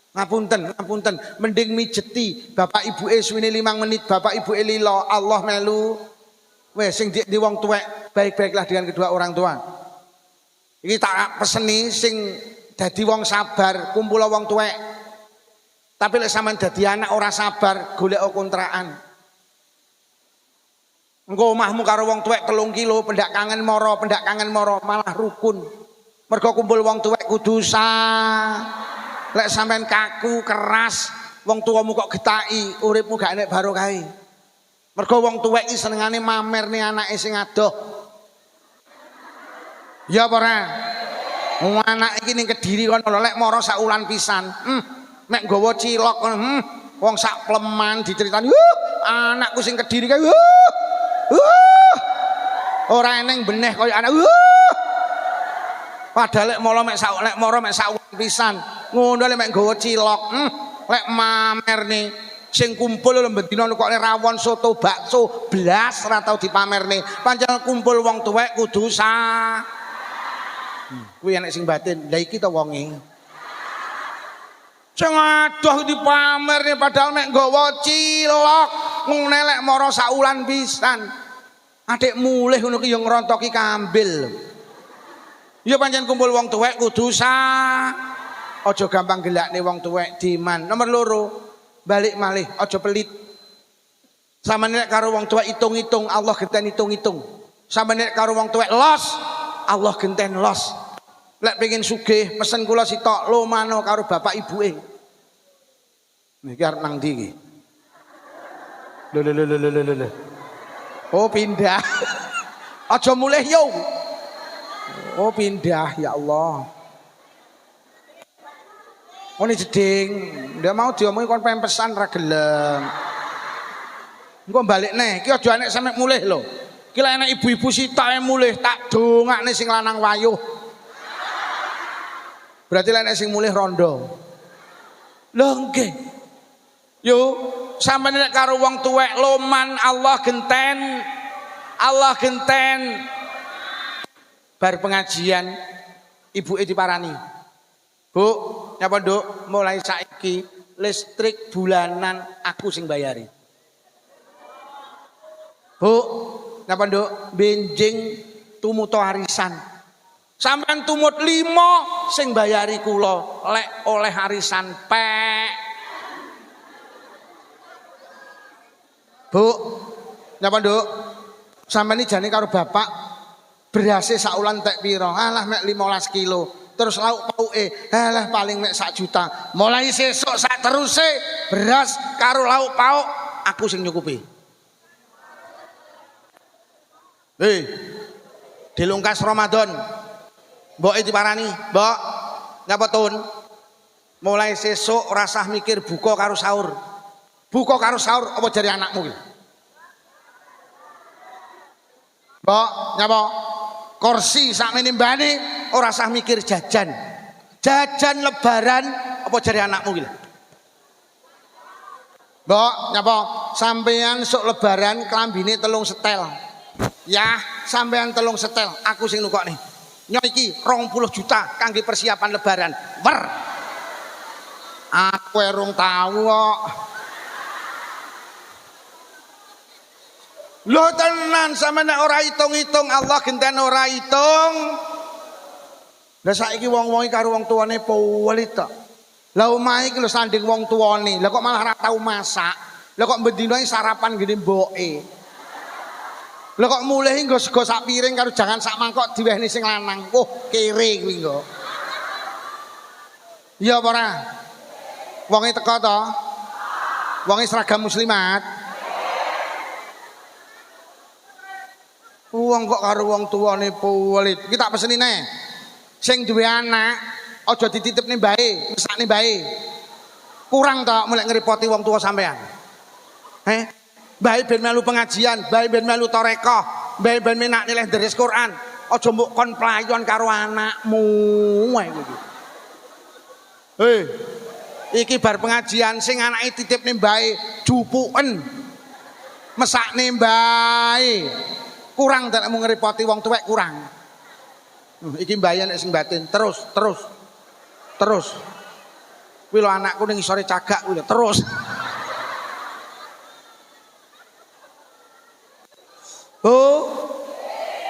Ngapunten, mending mijeti bapak ibu suwine 5 menit, bapak ibu lilo, Allah melu. Wes sing di wong tuwek baik-baiklah dengan kedua orang tua. Iki tak peseni sing dadi wong sabar, kumpul wong tuwek. Tapi lek sampean dadi anak ora sabar, golek kontrakan. Engko omahmu karo wong tuwek 3 kilo, pendak kangen moro, malah rukun. Mergo kumpul wong tuwek kudu lek sampean kaku keras, wong tuamu kok getaki, uripmu gak enek barokahe. Mergo wong tuwek iki senengane mamerne anake sing adoh. Ya apa ora? Wong anak iki ning Kediri kono lek moro sak ulan pisan. Nek nggawa cilok wong sak pleman diceritani, anakku sing Kediri kae. Ora eneng beneh kaya anak. Padahal lek moro mek sak ulan pisan. Ngono lek mek nggawa cilok, lek mamer nih sing kumpul lho bendina kok rawon soto bakso blas ora tau dipamerne. Pancen kumpul wong tuwek kudu kuwi enek sing batin. Lah iki to wonge. Sing adoh dipamerne padahal mek nggawa cilok, ngene lek mara sak wulan pisan. Adik mulih ngono ki ya ngrontoki kambil. Ya pancen kumpul wong tuwek kudu aja gampang gelakne wong tuwek diman. Nomor 2, balik malih aja pelit. Sampeyan nek karo wong tuwek hitung-hitung, Allah genten hitung-hitung. Sampeyan nek karo wong tuwek los, Allah genten los. Lek pengin sugih pesen kula sitok lomano karo bapak ibuke. Niki arep nang ndi iki? Lho. Oh pindah. Aja mulih yo. Oh pindah ya Allah. Ini jeding, ndak mau diomongi kon pempesan ra gelem. Engko balik neh, iki aja enek sampe mulih lho. Iki lek enek ibu-ibu sitok mulih tak dongakne sing lanang wayuh. Berarti lek enek sing mulih rondo. Lho nggih. Yo sampeyan nek karo wong tuwek loman Allah genten. Allah genten. Bar pengajian ibuke diparani. Bu, nyapa Nduk, mulai saiki listrik bulanan aku sing bayari. Bu, nyapa Nduk, benjing tumuto arisan. Sampeyan tumut 5 sing bayari kula, lek oleh arisan pek. Bu, nyapa Nduk, sampeyan iki jane karo bapak berase sak ulan tek pira? Alah mek 15 kilo. Terus lauk pauke, alah paling mek 1 juta. Mulai sesuk sak teruse beras karo lauk pauk aku sing nyukupi. Dilungkas Ramadan. Mboke diparani, Mbok. Ngapa tun? Mulai sesuk ora usah mikir buka karo sahur. Buka karo sahur apa jari anakmu iki? Mbok, nyapa? Kursi sakmene mbane ora usah mikir jajan. Jajan lebaran apa jari anakmu iki? Mbok, nyapa? Sampeyan sok lebaran klambine 3 setel. Ya, sampeyan 3 setel, aku sing nukokne. Nyo iki 20 juta kangge persiapan lebaran. Wer. Aku urung tahu kok. Lho tenan sampe nek ora hitung-hitung Allah genten ora hitung. Lah saiki wong-wong iki karo wong tuane pelit to. Lah omahe iki lho sanding wong tuane. Lah kok malah ora tau masak. Lah kok bendina sarapan gene mboke. Lah kok mulih nggo sego sak piring karo jangan sak mangkok diwehni sing lanang. Kere kuwi nggo. Iya apa ora? Wonge teko to? Wonge seragam muslimat. Wong kok karo wong tuane pelit. Iki tak peseni neh. Sing duwe anak aja dititipne mbae, mesakne mbae. Kurang to mulai ngrepoti wong tua sampean. Mbae ben melu pengajian, mbae ben melu tarekah, mbae ben menak nilai deres Quran. Aja mbok kon playon karo anakmu wae iki. Iki bar pengajian sing anake titipne mbae jupuken. Mesakne mbae. Kurang tak mau ngerepoti wong tuwek kurang. Iki mbayan sing batin terus. Kuwi lho anakku ning isore cagak kuwi terus.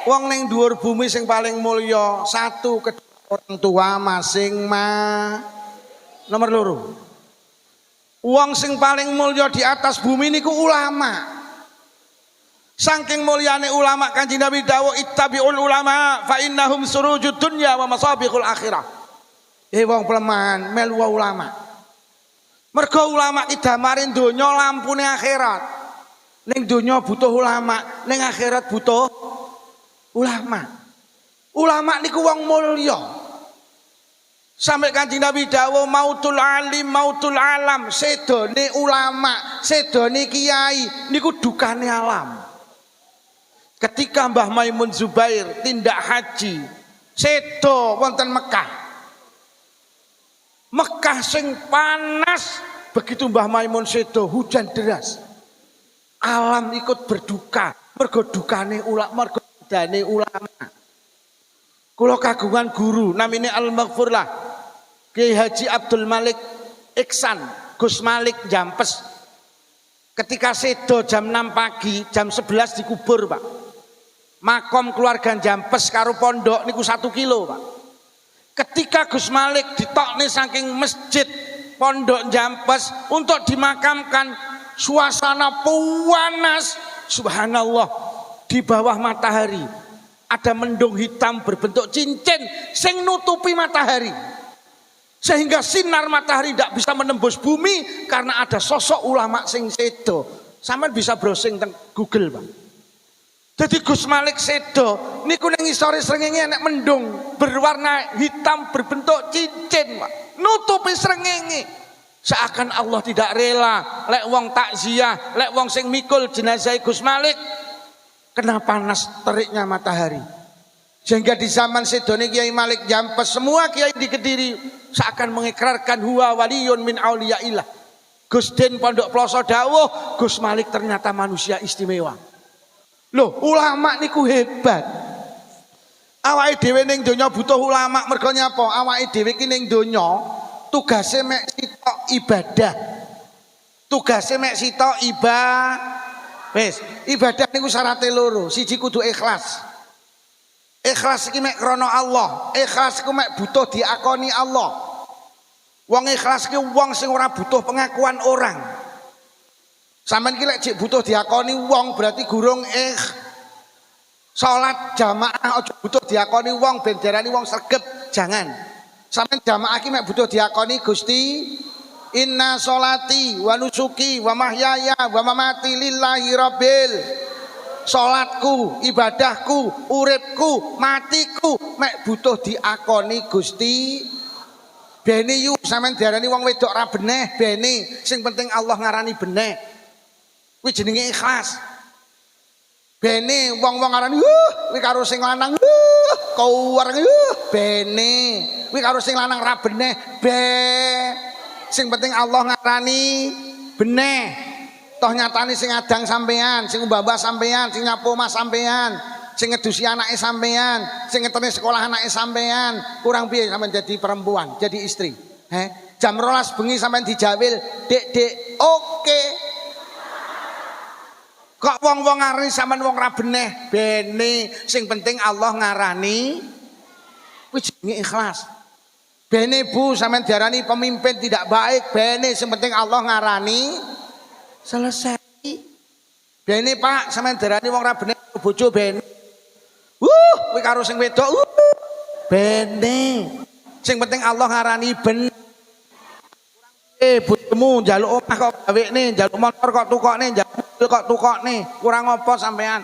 Wong ning dhuwur bumi sing paling mulya satu kedua orang tua nomor loro. Wong sing paling mulya di atas bumi niku ulama. Saking mulyane ulama Kanjeng Nabi dawuh ittabi'ul ulama fa innahum surujud dunya wa masabiqul akhirah. Wong pelemahan melu ulama. Mergo ulama ki damarin donya lampune akhirat. Ning donya butuh ulama, ning akhirat butuh ulama. Ulama niku wong mulya. Sampai Kanjeng Nabi dawuh mautul alim mautul alam, sedone ulama, sedone kiai niku dukane alam. Ketika Mbah Maimun Zubair tindak haji sedo wonten Mekah. Mekah sing panas, begitu Mbah Maimun sedo hujan deras. Alam ikut berduka, mergo dukane ulama, mergo dane ulama. Kula kagungan guru namine Al-Maghfur lah. Kiai Haji Abdul Malik Iksan, Gus Malik Jampes. Ketika sedo jam 6 pagi, jam 11 dikubur, Pak. Makom keluarga Jampes karo pondok niku 1 kilo, Pak. Ketika Gus Malik ditokne saking masjid pondok Jampes untuk dimakamkan, suasana panas, subhanallah, di bawah matahari ada mendung hitam berbentuk cincin sing nutupi matahari, sehingga sinar matahari tidak bisa menembus bumi karena ada sosok ulama sing sedo. Sampeyan bisa browsing teng Google, Pak. Jadi Gus Malik sedo niku ning isore srengenge enek mendung berwarna hitam berbentuk cincin, Pak. Nutupi srengenge. Seakan Allah tidak rela lek wong takziah, lek wong sing mikul jenazah Gus Malik kena panas teriknya matahari. Sehingga di zaman sedone Kiai Malik Jampes, semua kiai di Kediri seakan mengikrarkan huwa waliyun min auliyaillah. Gus Den Pondok Ploso dawuh, Gus Malik ternyata manusia istimewa. Loh, ulama niku hebat. Awake dhewe ning donya butuh ulama, mergo nyapa? Awake dhewe iki ning donya tugase mek sitok ibadah. Tugase mek sitok wis, ibadah niku syaraté loro. Siji kudu ikhlas. Ikhlas iki mek krana Allah. Ikhlas iku mek butuh diakoni Allah. Wong ikhlas ki wong sing ora butuh pengakuan orang. Sampeyan iki lek jek butuh diakoni wong berarti gurung salat jamaah aja butuh diakoni wong ben diarani wong sregep, jangan. Sampeyan jamaah iki mek butuh diakoni Gusti, inna sholati wa nusuki wa mahyaya wa mamati lillahi rabbil. Salatku, ibadahku, uripku, matiku mek butuh diakoni Gusti. Bene yu sampeyan diarani wong wedok ra beneh, bene sing penting Allah ngarani beneh. Kuwi jenenge ikhlas. Bene wong-wong ngarani kuwi karo sing lanang kuwer bene. Kuwi karo sing lanang ra beneh, sing penting Allah ngarani beneh. Toh nyatane sing adang sampean, sing mbah-mbah sampean, sing nyapu omah sampean, sing ngedusi anake sampean, sing ngeteni sekolah anake sampean. Kurang piye sampean jadi perempuan, jadi istri? Jam 12 bengi sampean dijawil, "Dek, oke." Kok wong-wong ngarani sampean wong ra beneh, bene sing penting Allah ngarani kuwi jenenge ikhlas. Bene Bu sampean diarani pemimpin tidak baik, bene sing penting Allah ngarani selesai. Bene Pak sampean diarani wong ra beneh bojo bene. Kowe karo sing wedok bene. Sing penting Allah ngarani ben. Bojomu njaluk omah kok gawekne, njaluk motor kok tukokne, njaluk mobil kok tukokne. Kurang apa sampean?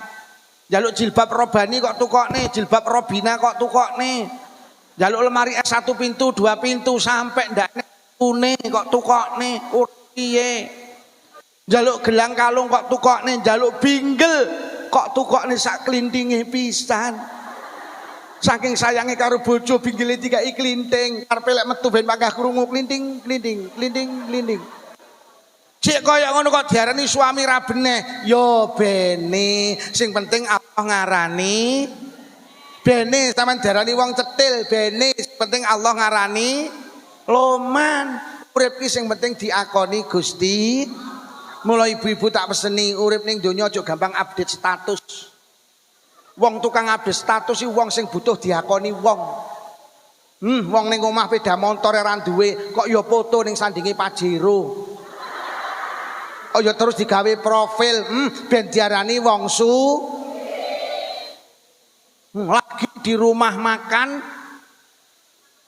Njaluk jilbab robani kok tukokne, jilbab robina kok tukokne. Njaluk lemari es 1 pintu, 2 pintu sampai ndak tune kok tukokne. Piye? Njaluk gelang kalung kok tukokne, njaluk binggel kok tukokne sak klintinge pisan. Saking sayangnya karo bojo binggile dikai klinting, karepe lek metu ben panggah krungu klinting klinting klinting klinting. Cek kaya ngono kok diarani suami ra beneh. Yo bene, sing penting Allah ngarani. Bene sampean diarani wong cetil, bene sing penting Allah ngarani loman. Urip ki sing penting diakoni Gusti. Mula ibu-ibu tak peseni urip ning donya aja gampang update status. Wong tukang update status iki wong sing butuh diakoni wong. Wong ning omah peda motor ora duwe, kok ya foto ning sandinge Pajero. Oh ya terus digawe profil, ben diarani wong lagi di rumah makan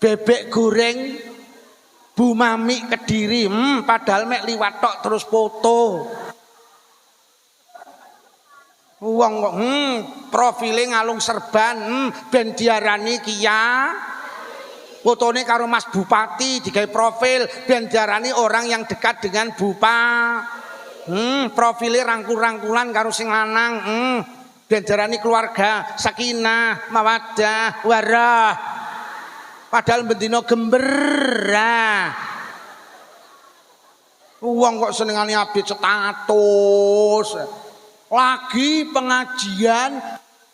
bebek goreng Bu Mami Kediri, padahal mek liwat tok terus foto. Wong kok profile ngalung serban, ben diarani Kia. Fotone karo Mas Bupati digawe profil, ben diarani orang yang dekat dengan profile rangkul-rangkulan karo sing lanang, ben diarani keluarga, sakinah, mawaddah, warah. Padahal bendina gemberah. Wong kok senengane update status. Lagi pengajian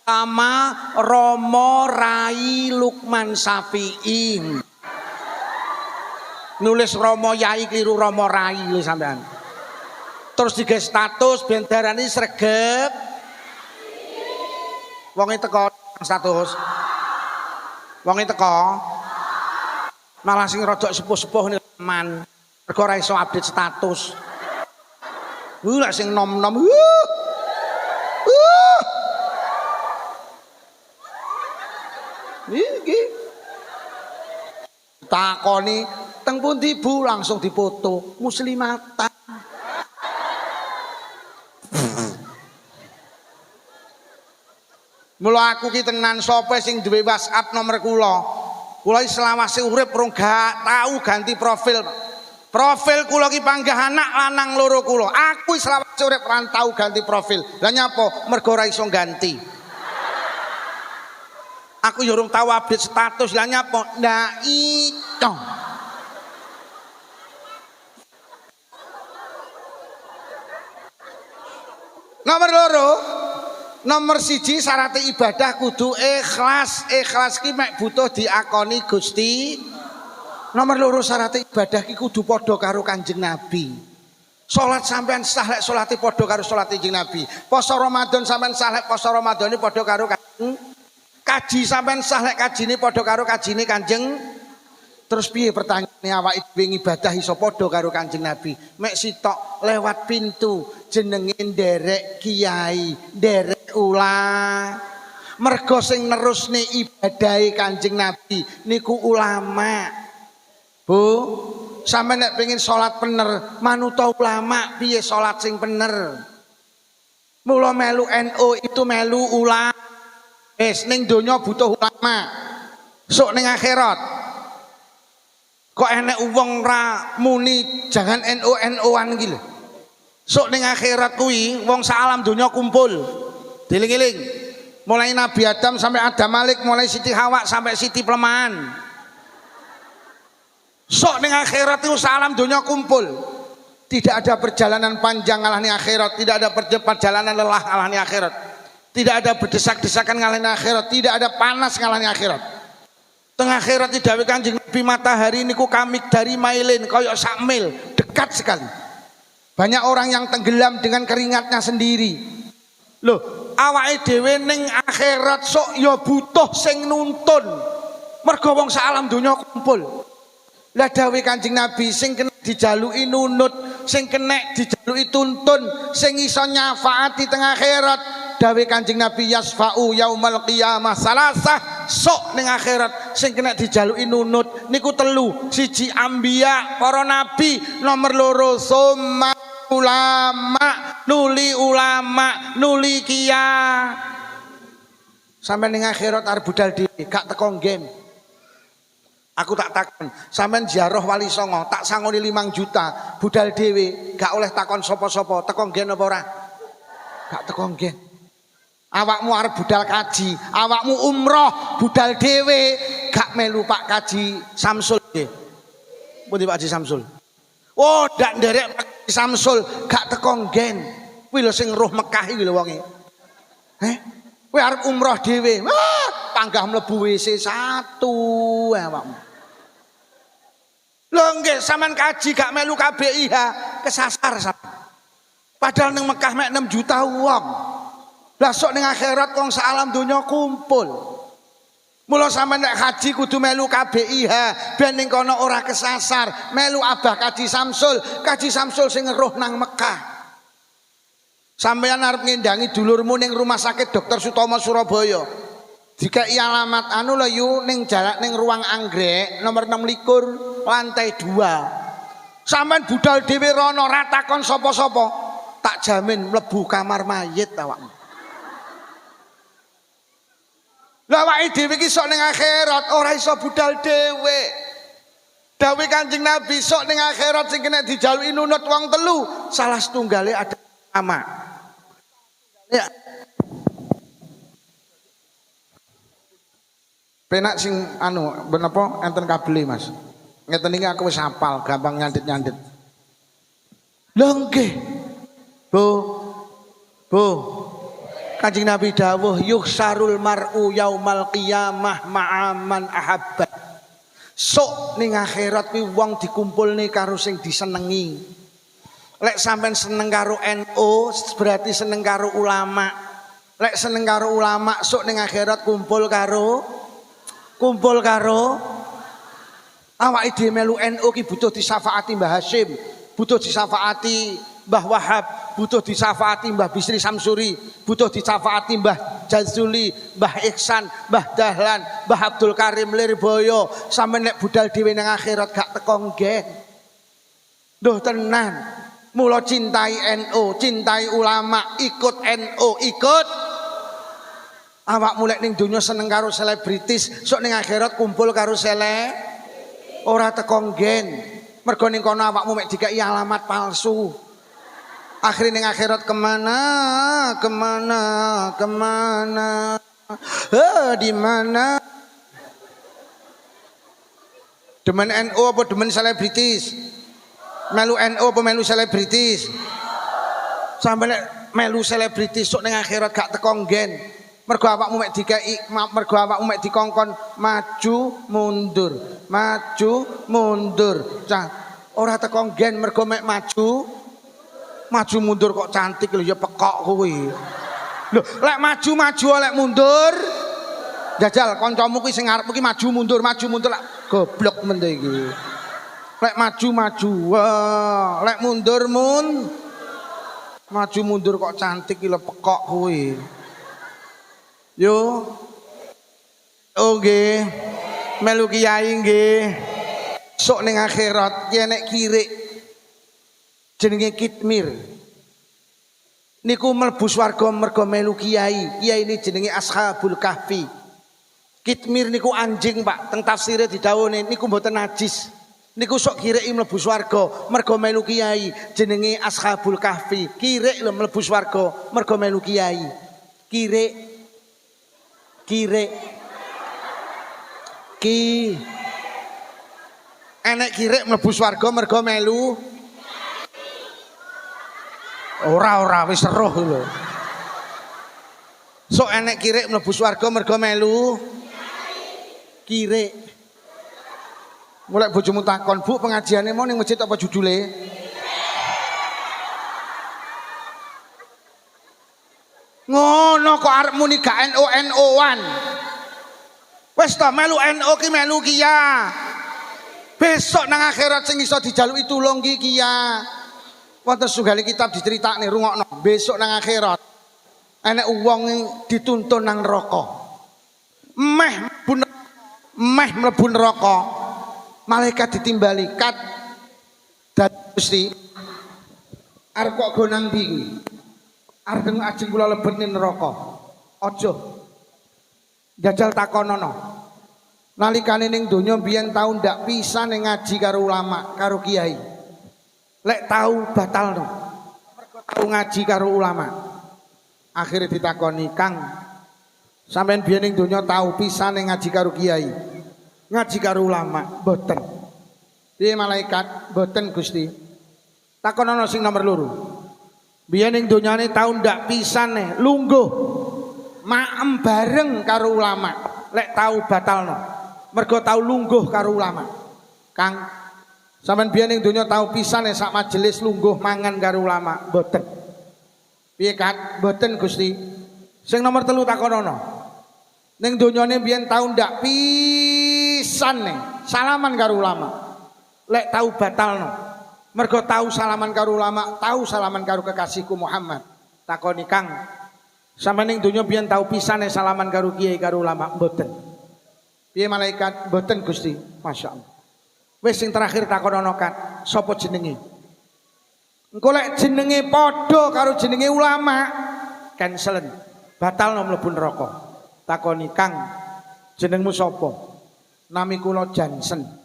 sama Romo Rai Lukman Safi'i. Nulis Romo Yai keliru Romo Rai sampean. Terus digawe status ben darani sregep. Wonge teko status. Wonge teko. Malah sing rodok sepuh-sepuh man. Mergo ora iso update status. Lha sing nom-nom iki takoni teng pundi Bu, langsung dipoto muslimatan. Mula aku ki tenan sapa sing duwe WhatsApp nomor kula selawase urip rong gak tau ganti profil. Profil kula ki panggah anak lanang loro kula. Aku selawase urip ora tau ganti profil. Lah nyapa? Mergo ora iso ganti. Aku yo urung tau update status lah nyapa? Nah itu. Nomor loro, nomor 1 syarat ibadah kudu ikhlas. Ikhlas ki mek butuh diakoni Gusti. Nomor loro syarat ibadah ki kudu padha karo Kanjeng Nabi. Salat sampean sah lek salate padha karo salate Kanjeng Nabi. Poso Ramadan sampean sah lek poso Ramadane padha karo kaji sampean sah lek kajine padha karo kajine Kanjeng. Terus piye pertanyaane awake dhewe ibadah iso padha karo Kanjeng Nabi? Mek sitok lewat pintu jenenge nderek kiai, nderek ulama. Mergo sing nerusne ibadahe Kanjeng Nabi niku ulama. Bu, sampeyan nek pengin salat bener, manuta ulama piye salat sing bener. Mula melu NU itu melu ulama. Ning donya butuh ulama. Sok ning akhirat. Kok enek wong ra muni jangan NU-NU-an iki lho. Sok ning akhirat kuwi wong sak alam donya kumpul. Diling-iling. Mulai Nabi Adam sampai Adam Malik, mulai Siti Hawa sampai Siti Plemahan. Sok ning akhirat itu salam dunia kumpul. Tidak ada perjalanan panjang ngalahni akhirat, tidak ada perjalanan lelah ngalahni akhirat. Tidak ada berdesak-desakan ngalahni akhirat, tidak ada panas ngalahni akhirat. Tengah akhirat didhawuhi Kanjeng Nabi matahari niku kamik dari mailin koyok sak mil, dekat sekali. Banyak orang yang tenggelam dengan keringatnya sendiri. Lho, awake dhewe ning akhirat sok ya butuh sing nuntun. Mergo wong sak alam donya kumpul. Lah dawuh Kanjeng Nabi sing kena dijaluki nunut, sing kena dijaluki tuntun, sing iso nyafaati teng akhirat. Dawuh Kanjeng Nabi yasfa'u yaumal qiyamah salasah, sok ning akhirat sing kena dijaluki nunut niku telu. Siji anbiya, para nabi, nomor loro summa ulama, nuli kia. Sampai ning akhirat arep budal dhewe, gak teko nggen. Aku tak takon, sampean ziarah Wali Songo, tak sangoni 5 juta, budal dhewe, gak oleh takon sapa-sapa, teko nggen apa ora? Gak teko nggen. Awakmu arep budal kaji, awakmu umroh, budal dhewe, gak melu Pak Kaji Samsul nggih. Pundi Pak Haji Samsul? Oh, ndak nderek Pak Haji Samsul, gak teko nggen. Kuwi lho sing roh Mekah iki lho wonge. Kowe arep umroh dhewe. Wah, panggah mlebu WC 1 awakmu. Lho nggih, sampean kaji gak melu KBIH, kesasar sampean. Padahal ning Mekah mek 6 juta wong. Lah sok ning akhirat wong sak alam donya kumpul. Mula sampean nek haji kudu melu KBIH ben ning kono ora kesasar, melu Abah Kaji Samsul sing ngeruh nang Mekah. Sampeyan arep ngendangi dulurmu ning Rumah Sakit Dr. Sutomo Surabaya. Dikai alamat anu lho yu ning jarak ning ruang anggrek nomor 26 lantai 2. Sampeyan budal dhewe rono ra takon sapa-sapa, tak jamin mlebu kamar mayit awakmu. Lah awake dhewe iki sok ning akhirat ora iso budal dhewe. Dawuh Kanjeng Nabi sok ning akhirat sing kena dijaluki nunut wong telu, salah setunggale ada ama. Ya. Penak sing anu ben apa enten kabeli Mas. Ngeten iki aku wis hafal, gampang nyandet-nyandet. Lho nggih. Bu. Kanjeng Nabi dawuh yuhsarul mar'u yaumal qiyamah ma'aman ahabba. Sok ning akhirat kuwi wong dikumpulne karo sing disenengi. Lek sampean seneng karo NU berarti seneng karo ulama. Lek seneng karo ulama sok ning akhirat kumpul karo awake dhewe melu NU ki butuh disafaati Mbah Hasyim, butuh disafaati Mbah Wahab, butuh disafaati Mbah Bisri Samsuri, butuh disafaati Mbah Jazuli, Mbah Ihsan, Mbah Dahlan, Mbah Abdul Karim Lirboyo. Sampeyan nek budal dhewe nang akhirat gak teko nggen. Duh tenan. Mula cintai NU, cintai ulama, ikut NU, ikut. Awak mulai ning dunya seneng karo selebritis, sok ning akhirat kumpul karo ora teko nggen. Mergo ning kono awakmu mek dikai alamat palsu. Akhirnya ning akhirat kemana? Di mana? Demen NU apa demen selebritis? Melu NU apa melu selebritis? Sampai nek melu selebritis sok ning akhirat gak teko nggen. Mergo awakmu mek dikai, mergo awakmu mek dikongkon maju mundur. Cah, ora teko nggen mergo mek maju mundur kok cantik lho ya pekok kuwi. Lho, lek maju lek mundur. Jajal kancamu kuwi sing arep iki maju mundur lak goblok men iki. Lek maju, wah, lek mundur maju mundur kok cantik iki lho pekok kuwi. Yo. Nggih. Melu kiai nggih. Sok ning akhirat ki nek kirik jenenge kitmir. Niku mlebu swarga mergo melu kiai. Kiai ini jenenge Ashabul Kahfi. Kitmir niku anjing, Pak. Teng tafsire didhawuhne niku mboten najis. Niku sok kirek mlebu swarga mergo melu kiai jenenge Ashabul Kahfi. Kirek lho mlebu swarga mergo melu kiai. Kirek enek kirek mlebu swarga mergo melu ora wis seruh lho. Sok enek kirek mlebu swarga mergo melu kirek. Mulai bojomu takon, Bu, pengajiannya mau ning masjid apa judule? Ngono kok arep muni gak NO-NO-an. Wis to melu NO ki melu ki ya. Besok nang akhirat sing iso dijaluki tulung ki ya. Wonten sugale kitab diceritakne rungokno. Besok nang akhirat enek wong dituntun nang neraka. Meh mlebu neraka. Malaikat ditimbali kat dadi Gusti. Arep kok go nang ndi kuwi? Arep ajeng kula lebet ning neraka. Aja. Jajal takonono. Nalikane ning donya biyen tau ndak pisan ning ngaji karo ulama, karo kiai. Lek tau batalno. Mergo tau ngaji karo ulama. Akhire ditakoni, "Kang, sampean biyen ning donya tau pisan ning ngaji karo kiai, ngaji karo ulama?" Mboten. Piye malaikat? Mboten Gusti. Takonono sing nomor loro. Biyen ning donyane tau ndak pisan lungguh maem bareng karo ulama. Lek tau batalno. Mergo tau lungguh karo ulama. Kang, sampean biyen ning donya tau pisan sak majelis lungguh mangan karo ulama? Mboten. Piye Kat? Mboten Gusti. Sing nomor 3 takonono. Ning donyane biyen tau ndak pisan salaman karo ulama. Lek tau batalno. Mergo tau salaman karo ulama, tau salaman karo kekasihku Muhammad. Takoni Kang, sampeyan ning donya biyen tau pisan salaman karo kiai karo ulama? Mboten. Piye malaikat? Mboten Gusti. Masyaallah. Wis sing terakhir takonono Kat, sapa jenenge? Engko lek jenenge padha karo jenenge ulama, cancelen. Batalno mlebu neraka. Takoni Kang, jenengmu sapa? Nami kula Jansen.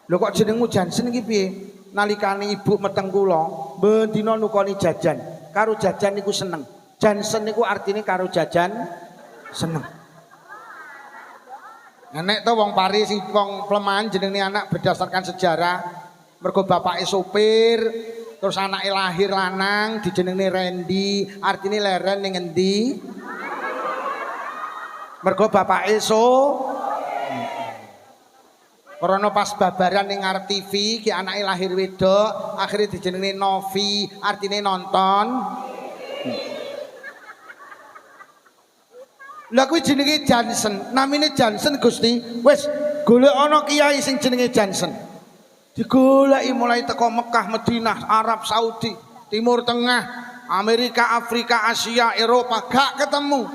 Lho kok jenengmu Jansen iki piye? Nalikane ibu meteng kula, bendina nukoni jajan. Karo jajan niku seneng. Jansen niku artine karo jajan seneng. Nek to wong pari sing wong plemahan jenenge anak berdasarkan sejarah. Mergo bapake sopir, terus anake lahir lanang dijenengne Randy, artine leren ning endi? Mergo bapake Karena pas babaran ning ngarep TV, ki anake lahir wedok, akhirnya dijenengi Novi, artinya nonton. Lah kuwi jenenge Jansen, namine Jansen Gusti. Wis golek ana kiai sing jenenge Jansen. Digoleki mulai teko Mekah, Madinah, Arab Saudi, Timur Tengah, Amerika, Afrika, Asia, Eropa, gak ketemu.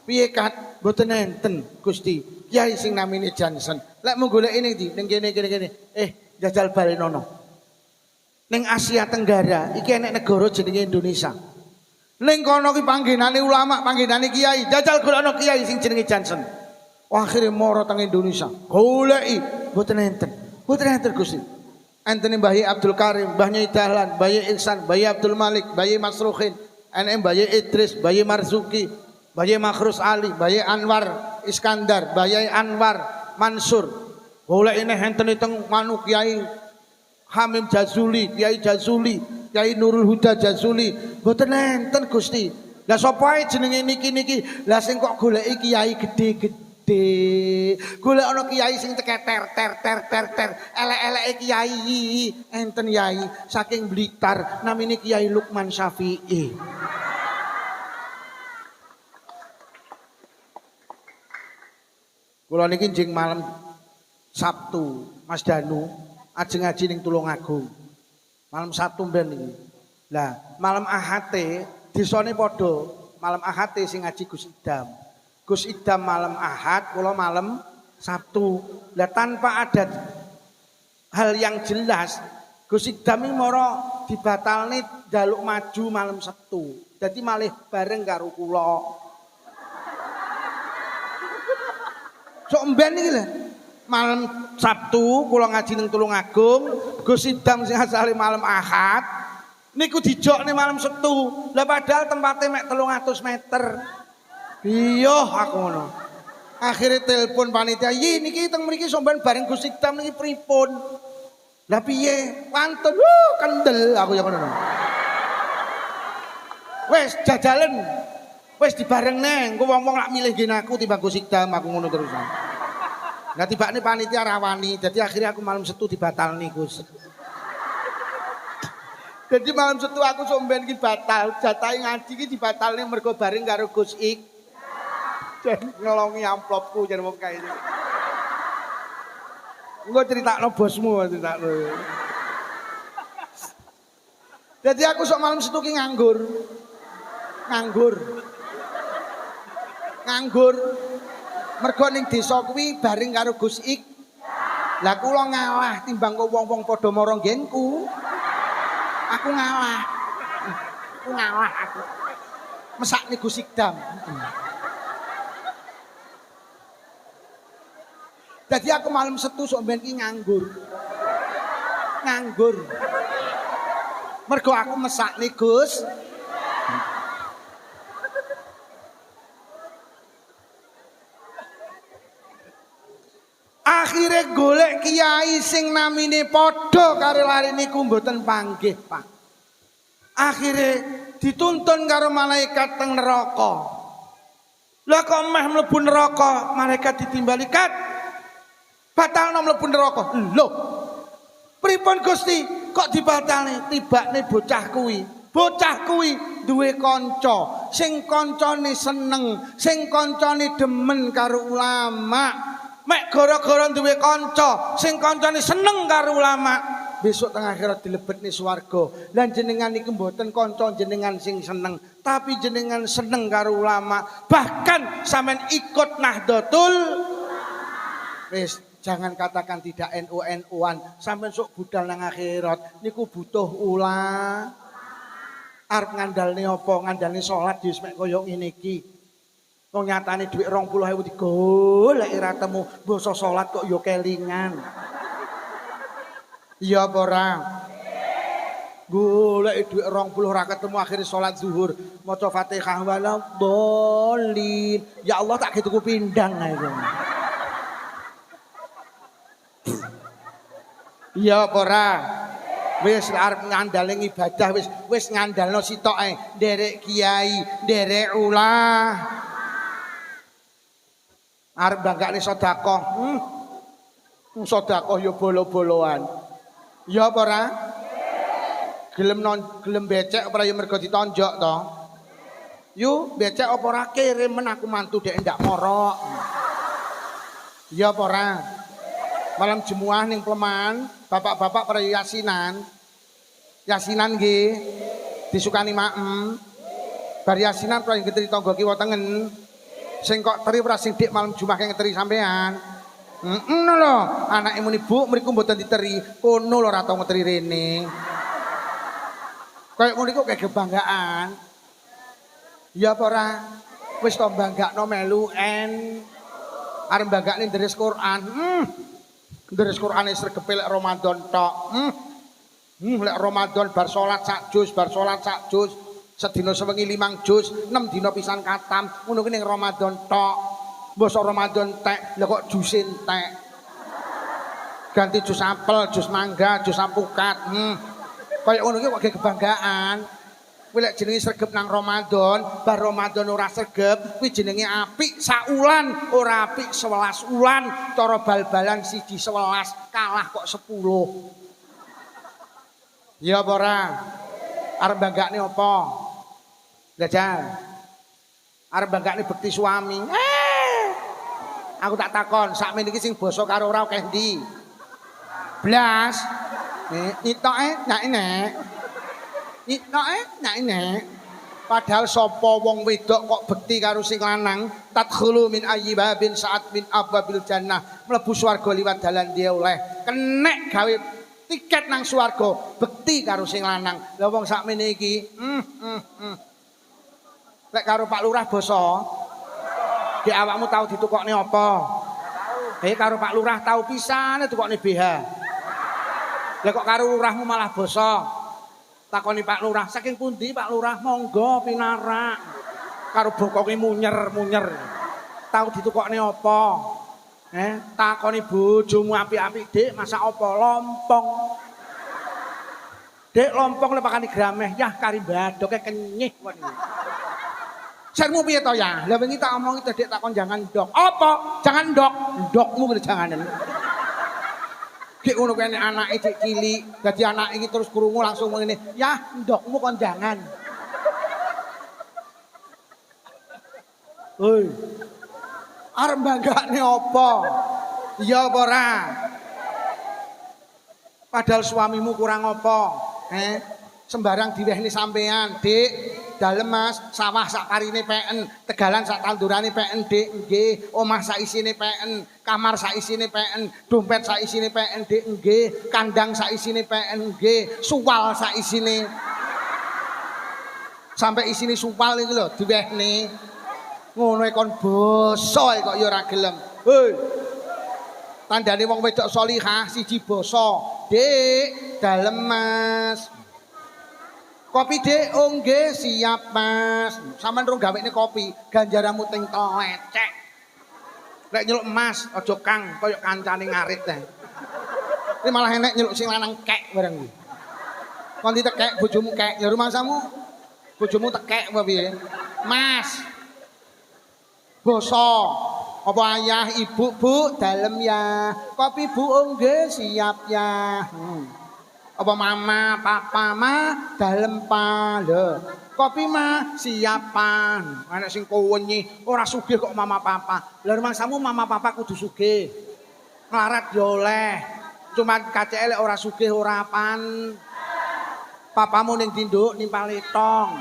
Piye Kat? Mboten enten Gusti. Kiai sing namine Jansen. Lek mau golek ini di, ning kene. Jajal balenono. Ning Asia Tenggara, iki enek negara jenenge Indonesia. Ning kono ki panggenane ulama, panggenane kiai. Jajal golekno kiai sing jenenge Jansen. Akhire mara teng Indonesia. Goleki mboten enten. Mboten enten Gusti. Enten Mbah Abdul Karim, Mbah Nyai Dahlan, Mbah Ihsan, Mbah Abdul Malik, Mbah Masruhin, Mbah Idris, Mbah Marzuki, Mbah Makhrus Ali, Mbah Anwar Iskandar, Mbah Anwar Mansur. Golek ini enten teng manu Kiai Hamim Jazuli, Kiai Jazuli, Kiai Nurul Huda Jazuli. Mboten enten Gusti. Lah sapa ae jenenge niki-niki? Lah sing kok goleki kiai gede-gede. Golek ana kiai sing teketer elek-eleke kiai. Enten yai saking Blitar namine Kiai Lukman Syafi'i. Kula niki jeng malam Sabtu, Mas Danu ajeng ngaji ning Tulungagung. Malam Sabtu mben niki. Lah, malam Ahad desane padha. Malam Ahad sing ngaji Gus Idam. Gus Idam malam Ahad, kula malam Sabtu. Lah tanpa ada hal yang jelas, Gus Idam iki mara dibatalne njaluk maju malam Sabtu. Dadi malih bareng karo kula. Sok mben iki lho. Malam Sabtu kula ngaji ning Tulungagung, Gus Idam sing asale malam Ahad niku dijokne malam Sabtu. Lah padahal tempatnya mek 300 meter. Iya aku ngono. Akhire telepon panitia, "Yi niki teng mriki sampean bareng Gus Idam niki pripun?" Lah piye? Wonten kendel aku ya ngono. Wes jajalen. Wes dibarengne, engko wong-wong lak milih gen aku timbang Gus Idam, aku ngono terusan. Nah tibane panitia rawani, jadi akhirnya aku malam Sabtu dibatalni Gus. Jadi malam Setu aku somben ki batal, jatahe ngaji ki dibatalne mergo bareng karo Gus Ik. Jan nyolongi amplopku jan wong kae. Engko critakno bosmu critakno. Jadi aku sok malam Setu ki nganggur. Mergo ning desa kuwi bareng karo Gus Ik. Lah kula ngalah timbang kok wong-wong padha mara nggenku. Aku ngalah. Mesakne Gus Ikdam. Jadi aku malam Setu sok ben ki nganggur. Mergo aku mesakne Gus. Akhire golek kiai sing namine padha karo lare niku mboten panggih, Pak. Akhire dituntun karo malaikat teng neraka. Lah kok meh mlebu neraka, malaikat ditimbali, "Kat, batalno mlebu neraka." Lho. Pripun Gusti? Kok dibatalne? Tibakne bocah kuwi. Bocah kuwi duwe kanca, sing kancane seneng, sing kancane demen karo ulama. Mek gara-gara duwe kanca sing kancane seneng karo ulama, besok tengah akhirat dilebetne swarga. Lan jenengan iki mboten kanca jenengan sing seneng, tapi jenengan seneng karo ulama, bahkan sampean ikut Nahdlatul. Wis jangan katakan tidak NU-NU-an, sampean sok budal nang akhirat niku butuh ulama. Arep ngandalne apa? Ngandalne salat wis mek kaya ngene iki. Wong nyatane dhuwit 20.000 digoleki ra temu, basa salat kok ya kelingan. Iya apa ora? Goleki dhuwit 20 ra ketemu akhire salat zuhur, maca Fatihah waladhdallin. Ya Allah tak gitu pindang ae. Iya apa ora? Wis arep ngandale ibadah wis ngandalno sitoke, nderek kiai, nderek ulah. Arep banggane sedekah. Sedekah ya bolo-boloan. Ya apa ora? Gelem becek apa ya mergo ditonjok to? Yu becek apa ora kirim men aku mantu dek ndak morok. Ya apa ora? Malam Jumat ning Pleman, bapak-bapak para yasinan. Yasinan nggih. Disukani maem. Bar yasinan para ngetri tangga kiwa tengen. Sing kok teri ora sing dik malam Jumat kang ngeteri sampean. Ngono lho, anake muni Bu mriku mboten diteri. Kono lho ora tau ngeteri rene. Kayak ngono iku kayak kebanggaan. Ya apa ora? Wis to banggakno melu arep banggakne deres Quran. Deres Quran sregep lek Ramadan tok. Lek Ramadan bar salat sak juz, sedina sewengi 5 juz, 6 dina pisan katam, ngono kuwi ning Ramadan tok. Basa Ramadan tek, lha kok jus entek. Ganti jus apel, jus mangga, jus apukat. Kaya ngono ki kok kebanggaan. Kuwi lek jenenge sregep nang Ramadan, bar Ramadan ora sregep, kuwi jenenge apik saulan, ora apik 11 ulan. Cara bal-balan siji 11, kalah kok 10. Ya apa ora? Arep banggane apa? Jajal. Arep banggane bekti suami. Aku tak takon, sakmene iki sing basa karo ora akeh ndi? Blas. Nitoke nak nek. Nitoke nak nek. Padahal sapa wong wedok kok bekti karo sing lanang, tadkhulu min ayyibabin saat min abwabil jannah, mlebu swarga liwat dalan dia oleh. Kenek gawe tiket nang swarga, bekti karo sing lanang. Lah wong sakmene iki, lek karo Pak Lurah basa, di awakmu tahu ditukokne apa? Karo Pak Lurah tahu pisan ditukokne BH. Lah kok karo lurahmu malah basa? Takoni Pak Lurah, saking pundi Pak Lurah? Monggo pinarak. Karo bokonge munyer-munyer. Tahu ditukokne apa? Takoni bojomu apik-apik, Dik, masak apa? Lompong. Dek lompong lepakane grameh, yah kari badoke kenyih wae. Sermu piye to ya? Lah wingi tak omongi Dek, takon jangan ndok. Apa? Jangan ndok. Ndokmu kuwi janganen. Gek ngono kene anake cek cilik, dadi anak iki terus krungu langsung ngene, "Yah, ndokmu kondangan." Hoi. Arep banggane apa? Iya apa ora? Padahal suamimu kurang apa? Sembarang diwehni sampean, Dik. Dalem Mas, sawah sak parine peken, tegalan sak tandurane peken, Dik. Nggih, omah sak isine peken, kamar sak isine peken, dompet sak isine peken, Dik. Nggih, kandang sak isine peken, nggih, suwal sak isine. Sampai isine suwal iki lho diwehne. Ngono kon basa kok ya ora gelem. Hei. Tandane wong wedok salihah siji basa. Dik, dalem Mas. Kopi Dik, oh nggih siap Mas. Sampeyan rung gawene kopi, ganjaramu ting lecek. Lek nyeluk Mas, aja Kang kaya kancane ngarit teh. Iki malah enek nyeluk sing lanang kek bareng kuwi. Kon ditekek bojomu kek, ya rumahmu bojomu tekek apa piye? Mas. Basa. Apa ayah, ibu, Bu, dalem ya. Kopi Bu, oh nggih siap ya. Apa mama, papa, ma, dalem pa. Lho. Kopi mah siap pan. Anak sing kowenyi ora sugih kok mama papa. Lah rumangsamu mama papa kudu sugih. Melarat ya oleh. Cuman kaceke lek ora sugih ora pan. Papamu ning dinduk nimpal letong.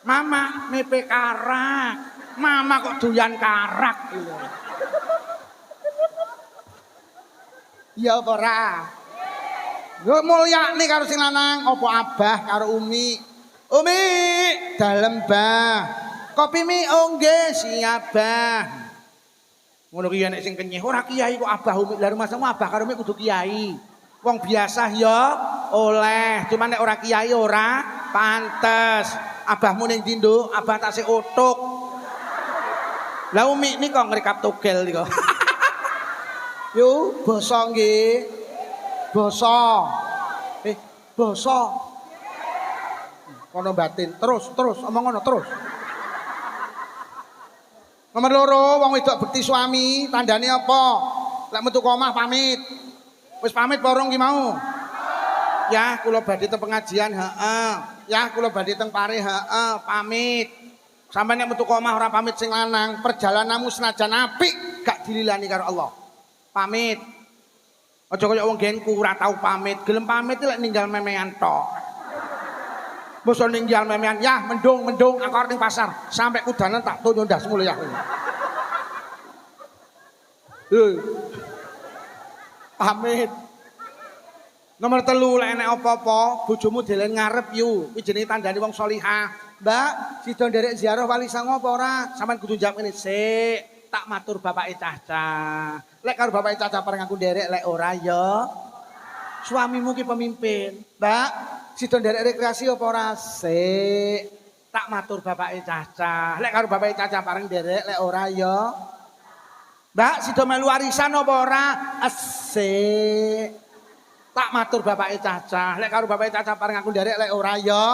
Mama mepe karak. Mama kok doyan karak gitu. Ya apa ora? Yo mulyakne karo sing lanang apa abah karo umi. Umi, dalem bah. Kopi mi oh nggih siap bah. Ngono ki nek sing kenyih ora kiai kok abah umi. Lah rumahmu abah karo umi kudu kiai. Wong biasa ya oleh, cuman nek ora kiai ora pantes. Abahmu ning dinduk, abah tasih otuk. Lah umi ini kok ngerekap togel nih kok. Yo, basa nggih. Basa. Basa. Kono batin. Terus, omong ngono terus. Nomor loro, wong wedok bekti suami, tandane apa? Lek metu ka omah pamit. Wis pamit porong ki mau? Ya, kula badhe teng pengajian, heeh. Ya, kula badhe teng pare, heeh, pamit. Sampai nek metu ka omah ora pamit sing lanang, perjalananmu senajan apik gak dililani karo Allah. Pamit. Aja kaya wong genku ora tau pamit, gelem pamit lek ninggal memean tok. Mosok ninggal memean, ya mendung aku arep ning pasar, sampai kudanan tak tunyo ndasmu lho ya. Pamit. Nomor 3 lek enek apa-apa, bojomu delen ngarep yu, kuwi jenenge tandane wong salihah. Mbak, sida nderek ziarah Wali Songo apa ora? Sampeyan kudu jawab ngene, "Sik, tak matur bapake Caca." Lek karo bapake Caca bareng aku nderek, lek ora ya suamimu ki pemimpin. Mbak, sida nderek rekreasi apa ora? "Sik, tak matur bapake Caca." Lek karo bapake Caca bareng nderek, lek ora ya Mbak, sida melu warisan apa ora? "Sik, tak matur bapake Caca." Lek karo bapake Caca bareng aku nderek, lek ora ya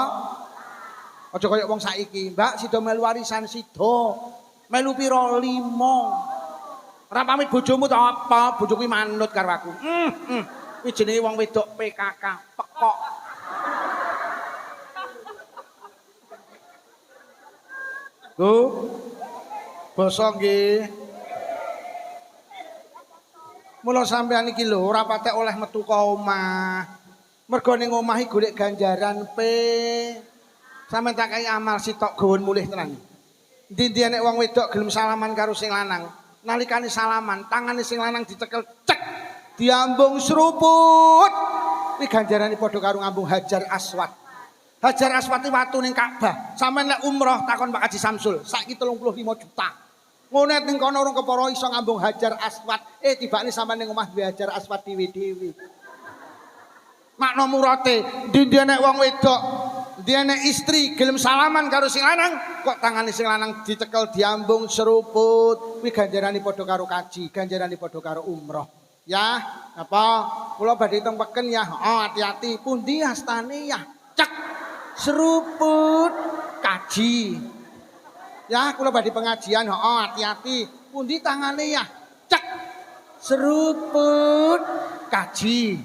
aja kaya wong saiki, Mbak sida melu warisan sida. Melu pira 5. Ora pamit bojomu ta apa? Bojoku manut karo aku. Kuwi jenenge wong wedok PKK, pekok. Lho. Basa nggih. Mula sampean iki lho ora patek oleh metu ka omah. Mergo ning omah iki golek ganjaran pe. Sampe tak kei amal sitok gawon mulih tenan. Ndi-ndi nek wong wedok gelem salaman karo sing lanang, nalikane salaman, tangane sing lanang dicekel cek, diambung seruput. Kuwi ganjarane padha karo ngambung Hajar Aswad. Hajar Aswad iki watu ning Ka'bah. Sampeyan nek umroh takon Pak Haji Samsul, saiki 35 juta. Ngonet ning kono urung kepara iso ngambung Hajar Aswad. Tibane sampeyan ning omah duwe Hajar Aswad dhewe-dhewe. Makna murate, ndi-ndi nek wong wedok dia nek istri gelem salaman karo sing lanang kok tangane sing lanang dicekel diambung seruput kuwi ganjarane padha karo kaji ganjarane padha karo umroh ya apa kula badhe teng peken ya hati-hati pundi astane ya cek seruput kaji ya kula badhe pengajian hati-hati pundi tangane ya cek seruput kaji.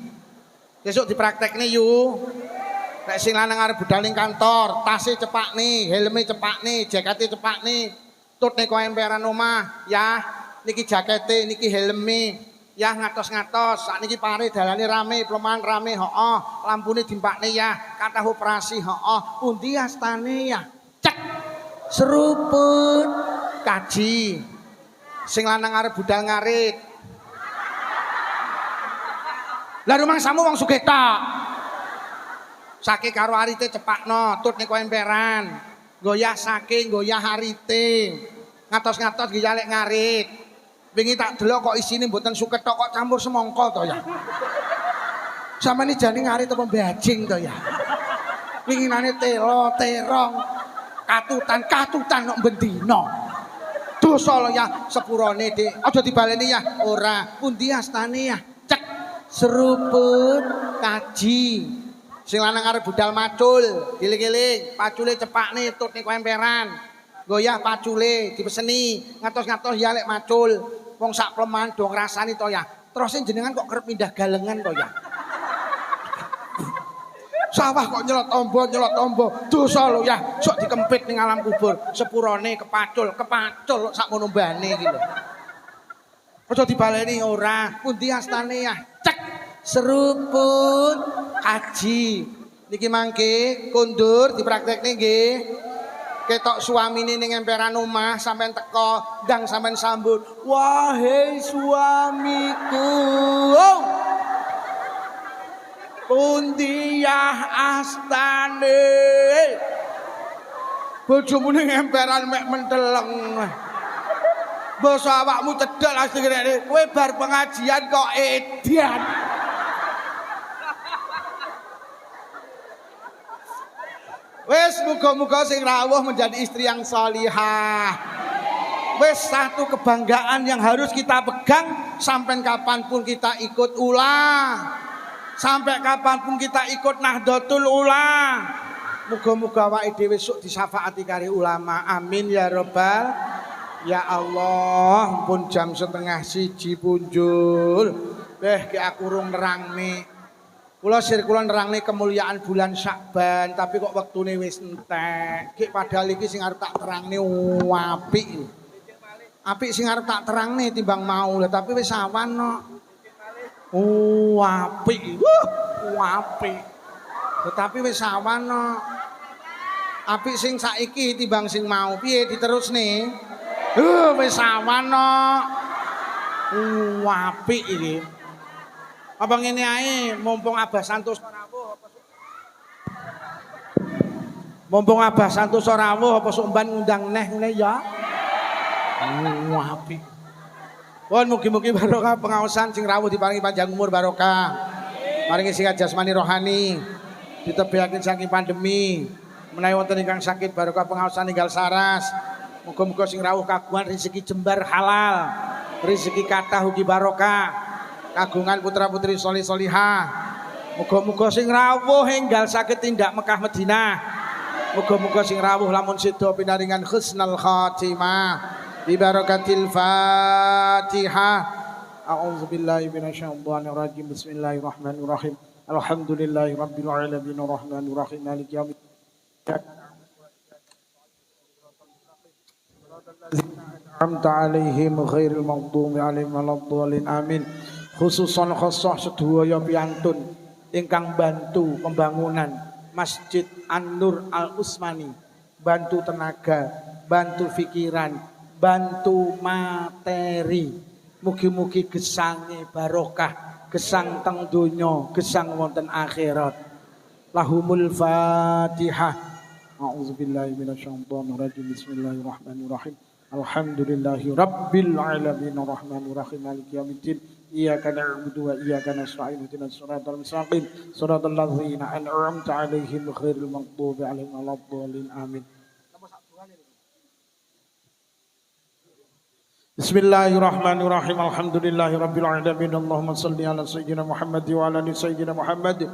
Besok dipraktekne yu. Nek sing lanang arep budal ning kantor, tase cepakne, helme cepakne, jakete cepakne. Tutne kok emperan omah, ya. Niki jakete, niki helme. Ya ngatos-ngatos, sakniki pare dalane rame, peloman rame, heeh. Lampune dimpakne ya, kathah operasi, heeh. Pundi astane ya? Cek. Seruput kaji. Sing lanang arep budal ngarit. Lah rumangsamu wong sugih tok. Sake karo arite cepakno, tut ning emperan. Goyah sake, goyah arite. Ngatos-ngatos ki yalek ngarit. Wingi tak delok kok isine mboten suket tok kok campur semangka to ya. Sampeyan jane ngarit apa bajing to ya. Winginane telo, terong, katutan kok bendina. Dosa lho ya sepurane Dik. Aja dibaleni ya. Ora, pundi astane ya? Cek seruput kaji. Sing lanang arep budal macul, giling-giling, pacule cepakne tut ning emperan. Goyah pacule dipeseni, ngatos-ngatos ya lek macul. Wong sak pleman do ngrasani to ya. Terus jenengan kok kerep pindah galengan to ya. Sawah kok nyelot ombo. Dosa lho ya, sok dikempit ning alam kubur. Sepurane kepacul sak ngono mbane iki lho. Aja dibaleni ora, pundi astane ya? Cek seruput kaji. Niki mangke kondur dipraktekne nggih. Ketok suamine ning emperan omah sampean teko, ndang sampean sambut. Wahai suamiku. Pundi ya astane? Bojomu ning emperan mek menteleng. Basa awakmu cedhak asli kene. Kowe bar pengajian kok edan. Wes muga-muga sing rawuh menjadi istri yang salihah. Wes satu kebanggaan yang harus kita pegang sampai kapanpun kita ikut ulah. Sampai kapanpun kita ikut Nahdlatul Ulah. Muga-muga awake dhewe sok disyafaati karo ulama. Amin ya rabbal. Ya Allah, pun jam 12:30 punjul. Ki aku urung nerangne. Kula nerangne kemuliaan bulan Syakban, tapi kok wektune wis entek. Ki padahal iki sing arep tak terangne apik. Apik sing arep tak terangne timbang mau, tapi wis awan kok. Apik. Apik. Tetapi wis awan kok. Apik sing saiki timbang sing mau. Piye diterusne? Wis awan kok. Apik iki. Apa ngene ae mumpung Abah Santoso rawuh apa mumpung Abah Santoso rawuh apa sumban ngundang neh ngene ya. Apik. Pun mugi-mugi barokah pengaosan sing rawuh diparingi panjang umur barokah. Paringi sihat jasmani rohani. Ditebihaken saking pandemi. Menawi wonten ingkang sakit barokah pengaosan ninggal saras. Muga-muga sing rawuh kagungan rezeki jembar halal. Rezeki kathah ugi barokah. Kagungan putra-putri solih-solihah. Muga-muga sing rawuh enggal saged tindak Mekah Madinah. Muga-muga sing rawuh lamun sida pinaringan husnul khatimah. Bi barakatil Fatihah. A'udzubillahi minasyaitonir rajim. Bismillahirrahmanirrahim. Alhamdulillahirabbil alamin arrahmanir rahim maliki yaumiddin. Amta alaihim ghairil maghdubi alaihim waladdallin amin. Khususon khosoh sedaya piantun ingkang bantu pembangunan Masjid An-Nur Al-Usmani, bantu tenaga, bantu pikiran, bantu materi. Mugi-mugi gesange barokah, gesang teng donya, gesang wonten akhirat. Lahumul Fatihah. A'udzubillahi minasyaitonir rajim. Bismillahirrahmanirrahim. Alhamdulillahi rabbil alamin arrahmanir rahim maliki yaumiddin. Iyyaka na'budu wa iyyaka nasta'in ihdinas siratal mustaqim siratal ladzina an'amta 'alaihim ghairil maghdubi 'alaihim waladdallin amin. Bismillahirrahmanirrahim. Alhamdulillahirabbil alamin. Allahumma shalli ala sayyidina Muhammad wa ala ali sayyidina Muhammad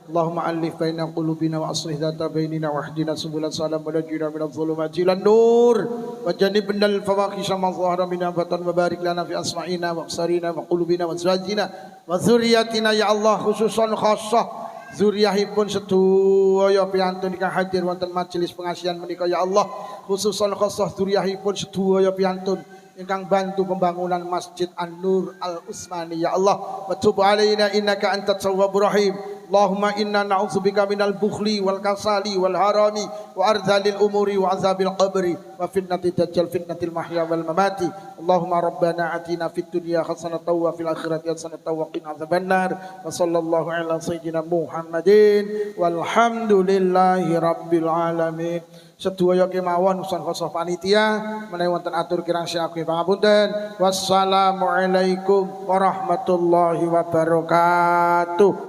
Allahumma alif baina qulubina wa aslih dhata bainina wa hdina subulal salam wa najina minadh dhulumati ilan nur wa jannibna al fawahisha ma dhahara minha batan wa barik lana fi asma'ina wa absarina wa qulubina wa azwajina wa dzurriyyatina ya Allah khususan khassah zuriyahipun sedaya piantun ingkang hadir wonten majelis pengasihan menika ya Allah khususan khassah zuriyahipun sedaya piantun ingkang bantu pembangunan Masjid An-Nur Al-Utsmani ya Allah wa tub alaina innaka antat tawwabur rahim Allahumma inna na'udzubika minal bukhli wal kasali wal harami wa ardhalil umuri wa azabil qabri wa fitnati dajjal fitnatil mahya wal mamati Allahumma rabbana atina fid dunya hasanatan wa fil akhirati hasanatan wa qina adzabannar wa sallallahu ala sayyidina Muhammadin walhamdulillahi rabbil alamin. Sedaya kemawon usan khosah panitia menawi wonten atur kirang syakwi pangapunten. Wassalamualaikum warahmatullahi wabarakatuh.